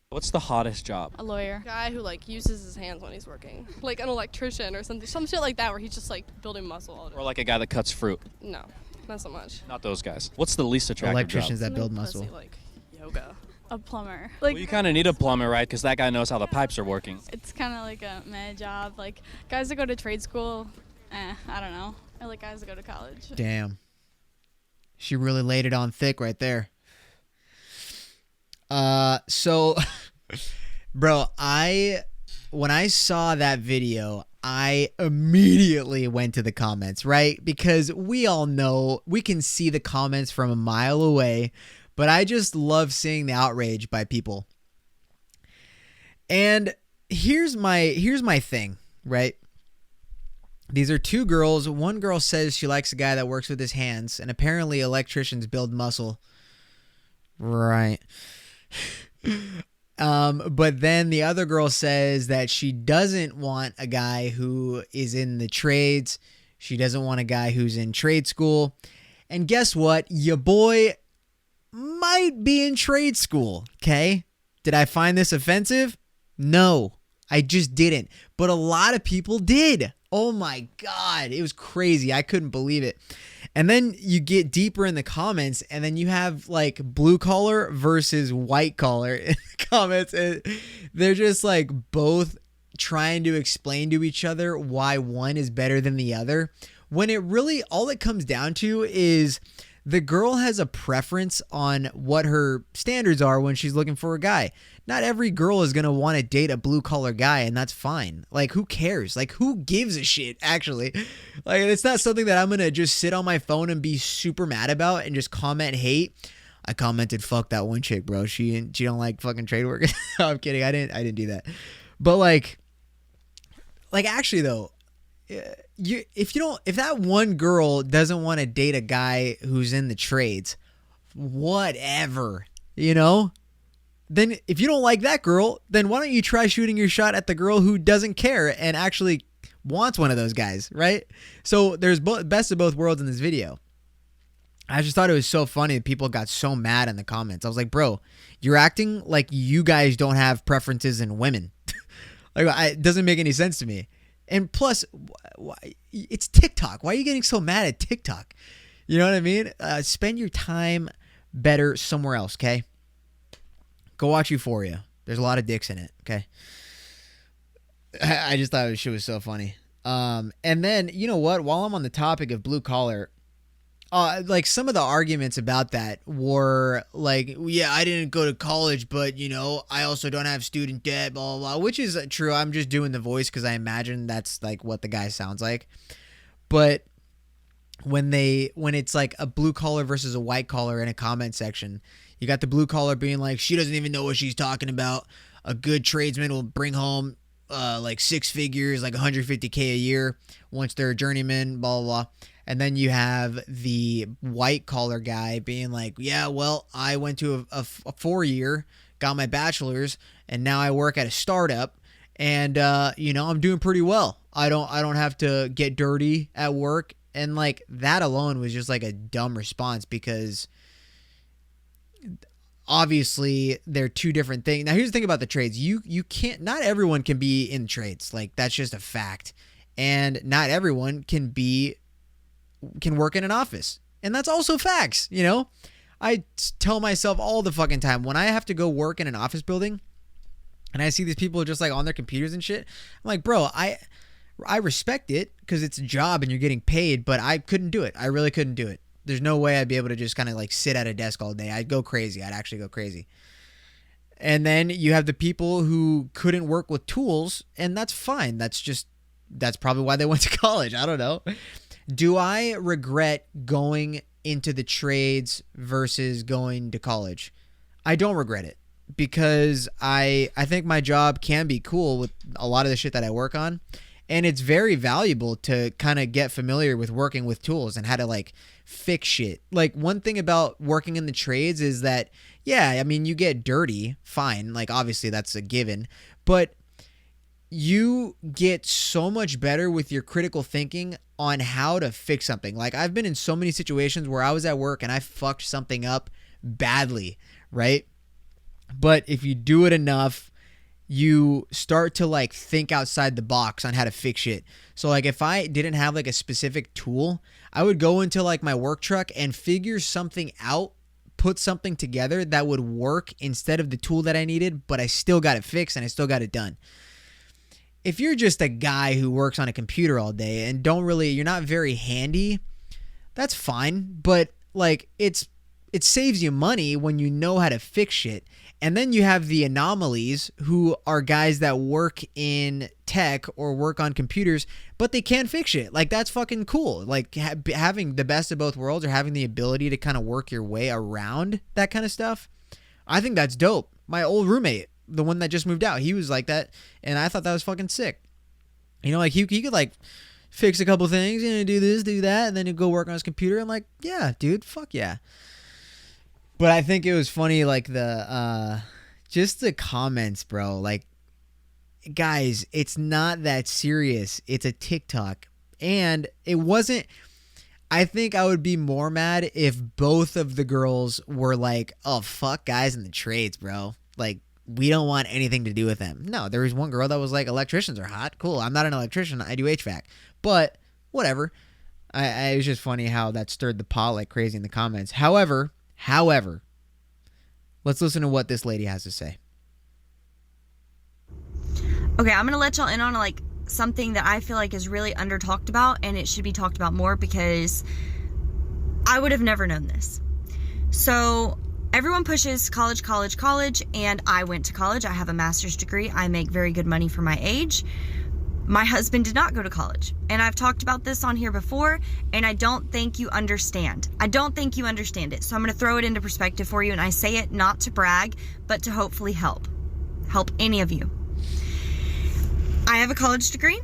What's the hottest job? A lawyer. Guy who like uses his hands when he's working. Like an electrician or something. Some shit like that where he's just like building muscle all day. Or like a guy that cuts fruit? No, not so much. Not those guys. What's the least attractive Electricians job? that build Something muscle. pussy, like yoga. A plumber. Well, you kind of need a plumber, right? Because that guy knows how the pipes are working. It's kind of like a meh job. Like guys that go to trade school, I don't know. I like guys that go to college. Damn. She really laid it on thick right there. So, bro, when I saw that video, I immediately went to the comments, right? Because we all know, we can see the comments from a mile away, but I just love seeing the outrage by people. And here's my thing, right? These are two girls. One girl says she likes a guy that works with his hands, and apparently electricians build muscle. Right. But then the other girl says that she doesn't want a guy who is in the trades. She doesn't want a guy who's in trade school. And guess what? Your boy might be in trade school, okay? Did I find this offensive? No, I just didn't. But a lot of people did. Oh my God, it was crazy. I couldn't believe it. And then you get deeper in the comments, and then you have like blue collar versus white collar in the comments. And they're just like both trying to explain to each other why one is better than the other. When it really, all it comes down to is the girl has a preference on what her standards are when she's looking for a guy. Not every girl is going to want to date a blue collar guy, and that's fine. Like, who cares? Like, who gives a shit, actually? Like, it's not something that I'm going to just sit on my phone and be super mad about and just comment hate. I commented, fuck that one chick, bro. She don't like fucking trade workers. No, I'm kidding. I didn't do that. But like actually though, if that one girl doesn't want to date a guy who's in the trades, whatever, you know? Then if you don't like that girl, then why don't you try shooting your shot at the girl who doesn't care and actually wants one of those guys, right? So there's best of both worlds in this video. I just thought it was so funny that people got so mad in the comments. I was like, bro, you're acting like you guys don't have preferences in women. It doesn't make any sense to me. And plus, it's TikTok. Why are you getting so mad at TikTok? You know what I mean? Spend your time better somewhere else, okay? Go watch Euphoria. There's a lot of dicks in it, okay? I just thought this shit was so funny. And then, you know what? While I'm on the topic of blue collar, like some of the arguments about that were like, yeah, I didn't go to college, but, you know, I also don't have student debt, blah, blah, blah, which is true. I'm just doing the voice because I imagine that's like what the guy sounds like. But when it's like a blue collar versus a white collar in a comment section, you got the blue collar being like, she doesn't even know what she's talking about. A good tradesman will bring home like 6 figures, like 150K a year once they're a journeyman, blah, blah, blah. And then you have the white collar guy being like, yeah, well, I went to a 4-year, got my bachelor's, and now I work at a startup, and you know, I'm doing pretty well. I don't have to get dirty at work. And like that alone was just like a dumb response, because obviously they're two different things. Now here's the thing about the trades. You can't, not everyone can be in trades. Like that's just a fact. And not everyone can work in an office. And that's also facts, you know? I tell myself all the fucking time when I have to go work in an office building and I see these people just like on their computers and shit, I'm like, bro, I respect it because it's a job and you're getting paid, but I couldn't do it. I really couldn't do it. There's no way I'd be able to just kind of like sit at a desk all day. I'd go crazy. I'd actually go crazy. And then you have the people who couldn't work with tools, and that's fine. That's probably why they went to college. I don't know. Do I regret going into the trades versus going to college? I don't regret it, because I think my job can be cool with a lot of the shit that I work on, and it's very valuable to kind of get familiar with working with tools and how to like fix shit. Like, one thing about working in the trades is that, yeah, I mean, you get dirty, fine, like obviously that's a given, but you get so much better with your critical thinking on how to fix something. Like, I've been in so many situations where I was at work and I fucked something up badly, right? But if you do it enough, you start to like think outside the box on how to fix it. So like, if I didn't have like a specific tool, I would go into like my work truck and figure something out, put something together that would work instead of the tool that I needed, but I still got it fixed and I still got it done. If you're just a guy who works on a computer all day and you're not very handy, that's fine. But like, it saves you money when you know how to fix shit. And then you have the anomalies who are guys that work in tech or work on computers, but they can't fix shit. Like, that's fucking cool. Like, having the best of both worlds, or having the ability to kind of work your way around that kind of stuff, I think that's dope. My old roommate, the one that just moved out, he was like that, and I thought that was fucking sick. You know, like, he could like fix a couple things, do this, do that, and then he'd go work on his computer. I'm like, yeah, dude, fuck yeah. But I think it was funny, like, just the comments, bro. Like, guys, it's not that serious. It's a TikTok. And it wasn't... I think I would be more mad if both of the girls were like, oh, fuck guys in the trades, bro. Like, we don't want anything to do with them. No, there was one girl that was like, electricians are hot. Cool, I'm not an electrician. I do HVAC. But, whatever. It was just funny how that stirred the pot like crazy in the comments. However, let's listen to what this lady has to say. Okay, I'm gonna let y'all in on like something that I feel like is really under talked about, and it should be talked about more, because I would have never known this. So everyone pushes college, and I went to college. I have a master's degree. I make very good money for my age. My husband did not go to college, and I've talked about this on here before, and I don't think you understand. I don't think you understand it, so I'm going to throw it into perspective for you, and I say it not to brag, but to hopefully help any of you. I have a college degree.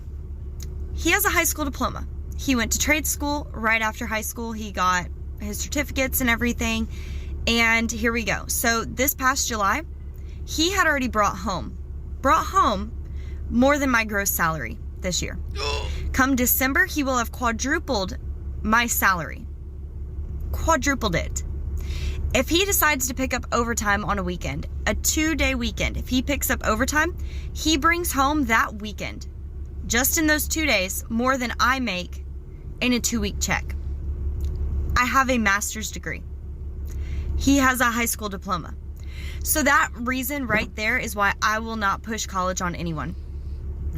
He has a high school diploma. He went to trade school right after high school. He got his certificates and everything, and here we go. So this past July, he had already brought home more than my gross salary this year. Come December, he will have quadrupled my salary. Quadrupled it. If he decides to pick up overtime on a weekend, a 2-day weekend, if he picks up overtime, he brings home that weekend, just in those 2 days, more than I make in a 2-week check. I have a master's degree. He has a high school diploma. So that reason right there is why I will not push college on anyone.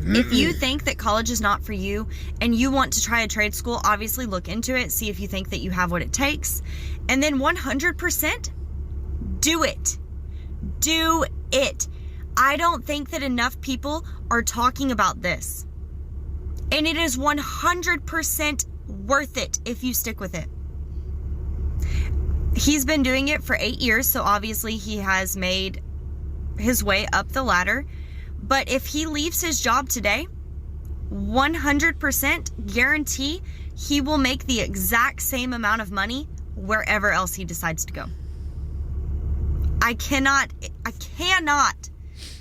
If you think that college is not for you and you want to try a trade school, obviously look into it, see if you think that you have what it takes, and then 100% do it. Do it. I don't think that enough people are talking about this. And it is 100% worth it if you stick with it. He's been doing it for 8 years, so obviously he has made his way up the ladder. But if he leaves his job today, 100% guarantee he will make the exact same amount of money wherever else he decides to go. I cannot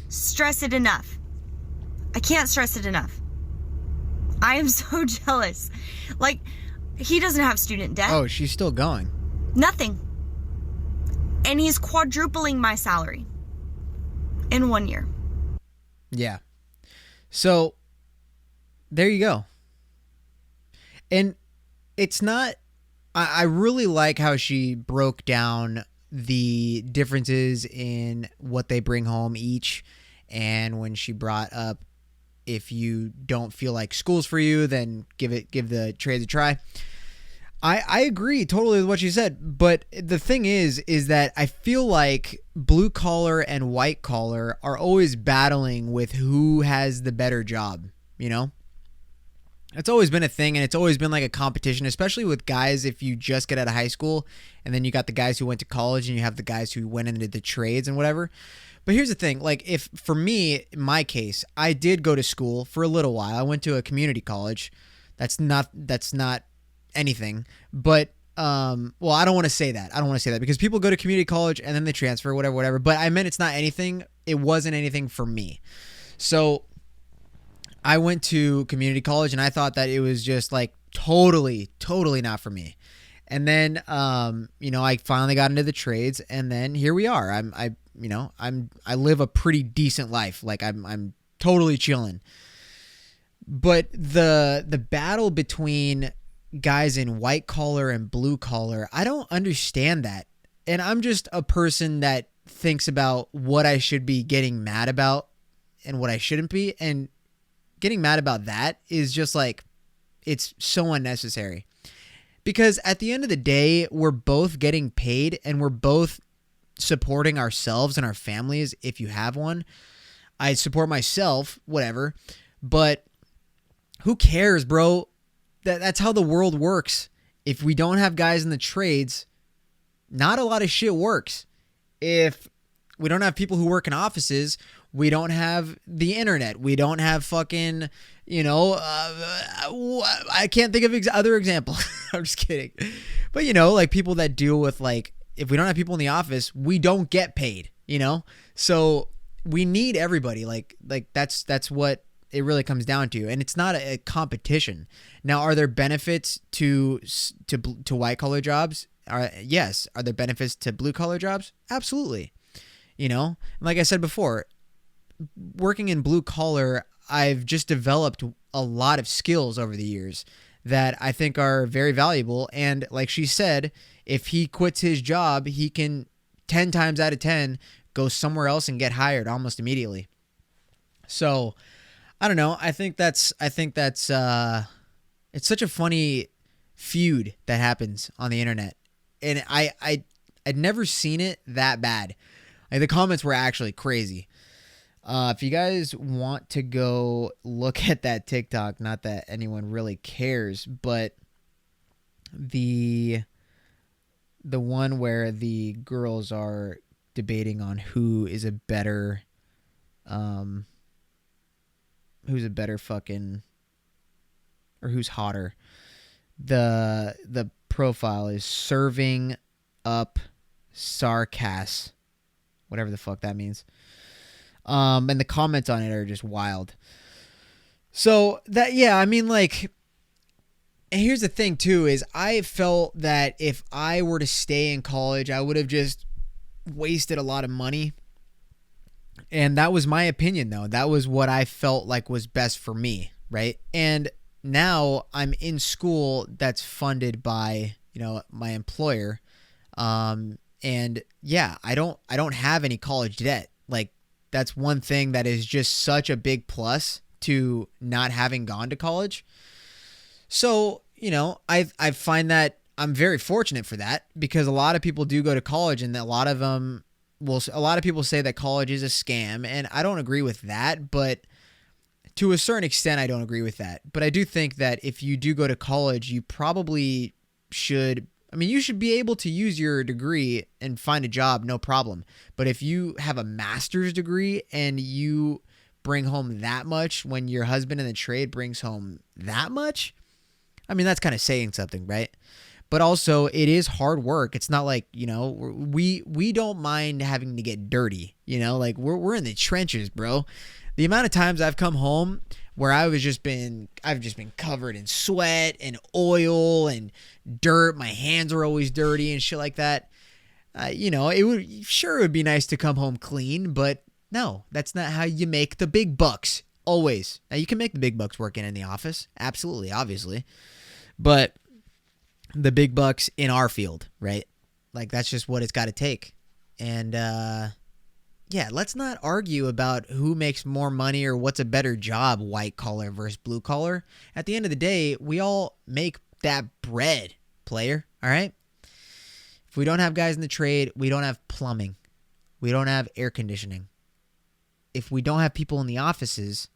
stress it enough. I can't stress it enough. I am so jealous. Like, he doesn't have student debt. Oh, she's still going. Nothing. And he's quadrupling my salary in 1 year. Yeah. So there you go. And it's not, I really like how she broke down the differences in what they bring home each. And when she brought up, if you don't feel like school's for you, then give the trades a try. I agree totally with what you said, but the thing is that I feel like blue collar and white collar are always battling with who has the better job, you know? It's always been a thing, and it's always been like a competition, especially with guys. If you just get out of high school, and then you got the guys who went to college, and you have the guys who went into the trades and whatever. But here's the thing, like, if for me, in my case, I did go to school for a little while. I went to a community college. That's not anything, but well, I don't want to say that because people go to community college and then they transfer, whatever, but I meant it's not anything. It wasn't anything for me. So I went to community college and I thought that it was just like totally not for me. And then I finally got into the trades, and then here we are. I live a pretty decent life. Like I'm totally chilling. But the battle between guys in white collar and blue collar, I don't understand that. And I'm just a person that thinks about what I should be getting mad about and what I shouldn't be. And getting mad about that is just like, it's so unnecessary. Because at the end of the day, we're both getting paid and we're both supporting ourselves and our families if you have one. I support myself, whatever. But who cares, bro? That's how the world works. If we don't have guys in the trades, not a lot of shit works. If we don't have people who work in offices, we don't have the internet. We don't have fucking, I can't think of other example. I'm just kidding. But, like people that deal with, like, if we don't have people in the office, we don't get paid, So we need everybody. Like that's what it really comes down to. And it's not a competition. Now, are there benefits to white collar jobs? Yes. Are there benefits to blue collar jobs? Absolutely. Like I said before, working in blue collar, I've just developed a lot of skills over the years that I think are very valuable. And like she said, if he quits his job, he can 10 times out of 10 go somewhere else and get hired almost immediately. So I don't know. I think that's it's such a funny feud that happens on the internet. And I'd never seen it that bad. Like the comments were actually crazy. If you guys want to go look at that TikTok, not that anyone really cares, but the one where the girls are debating on who is a better fucking, or who's hotter. The profile is serving up sarcasm, whatever the fuck that means. And the comments on it are just wild. So that, yeah, I mean, like, and here's the thing too, is I felt that if I were to stay in college, I would have just wasted a lot of money. And that was my opinion, though. That was what I felt like was best for me, right? And now I'm in school that's funded by, my employer. And yeah, I don't have any college debt. Like, that's one thing that is just such a big plus to not having gone to college. So, I find that I'm very fortunate for that, because a lot of people do go to college, and a lot of people say that college is a scam, and I don't agree with that, but to a certain extent, I don't agree with that. But I do think that if you do go to college, you probably should, you should be able to use your degree and find a job, no problem. But if you have a master's degree and you bring home that much when your husband in the trade brings home that much, that's kind of saying something, right? But also, it is hard work. It's not like, we don't mind having to get dirty, like we're in the trenches, bro. The amount of times I've come home where I've just been covered in sweat and oil and dirt. My hands are always dirty and shit like that. It would be nice to come home clean, but no, that's not how you make the big bucks. Always. Now, you can make the big bucks working in the office. Absolutely, obviously. But the big bucks in our field, right? Like, that's just what it's got to take. And, yeah, let's not argue about who makes more money or what's a better job, white collar versus blue collar. At the end of the day, we all make that bread player, all right? If we don't have guys in the trade, we don't have plumbing. We don't have air conditioning. If we don't have people in the offices,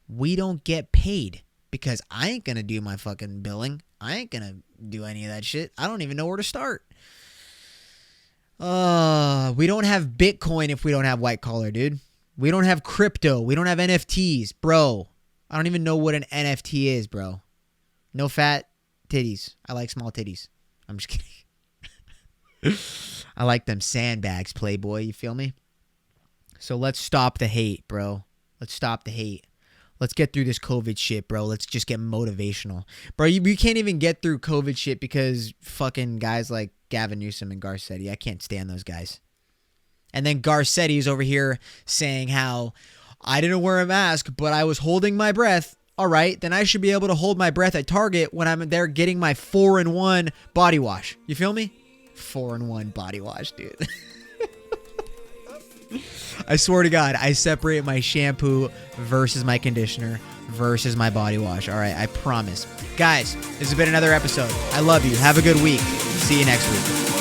we don't get paid because I ain't going to do my fucking billing. I ain't going to do any of that shit. I don't even know where to start. We don't have Bitcoin if we don't have white collar, dude. We don't have crypto. We don't have NFTs, bro. I don't even know what an NFT is, bro. No fat titties. I like small titties. I'm just kidding. I like them sandbags, Playboy. You feel me? So let's stop the hate, bro. Let's stop the hate. Let's get through this COVID shit, bro. Let's just get motivational. Bro, you can't even get through COVID shit because fucking guys like Gavin Newsom and Garcetti. I can't stand those guys. And then Garcetti's over here saying how I didn't wear a mask, but I was holding my breath. All right, then I should be able to hold my breath at Target when I'm there getting my 4-in-1 body wash. You feel me? 4-in-1 body wash, dude. I swear to God, I separate my shampoo versus my conditioner versus my body wash. All right, I promise. Guys, this has been another episode. I love you. Have a good week. See you next week.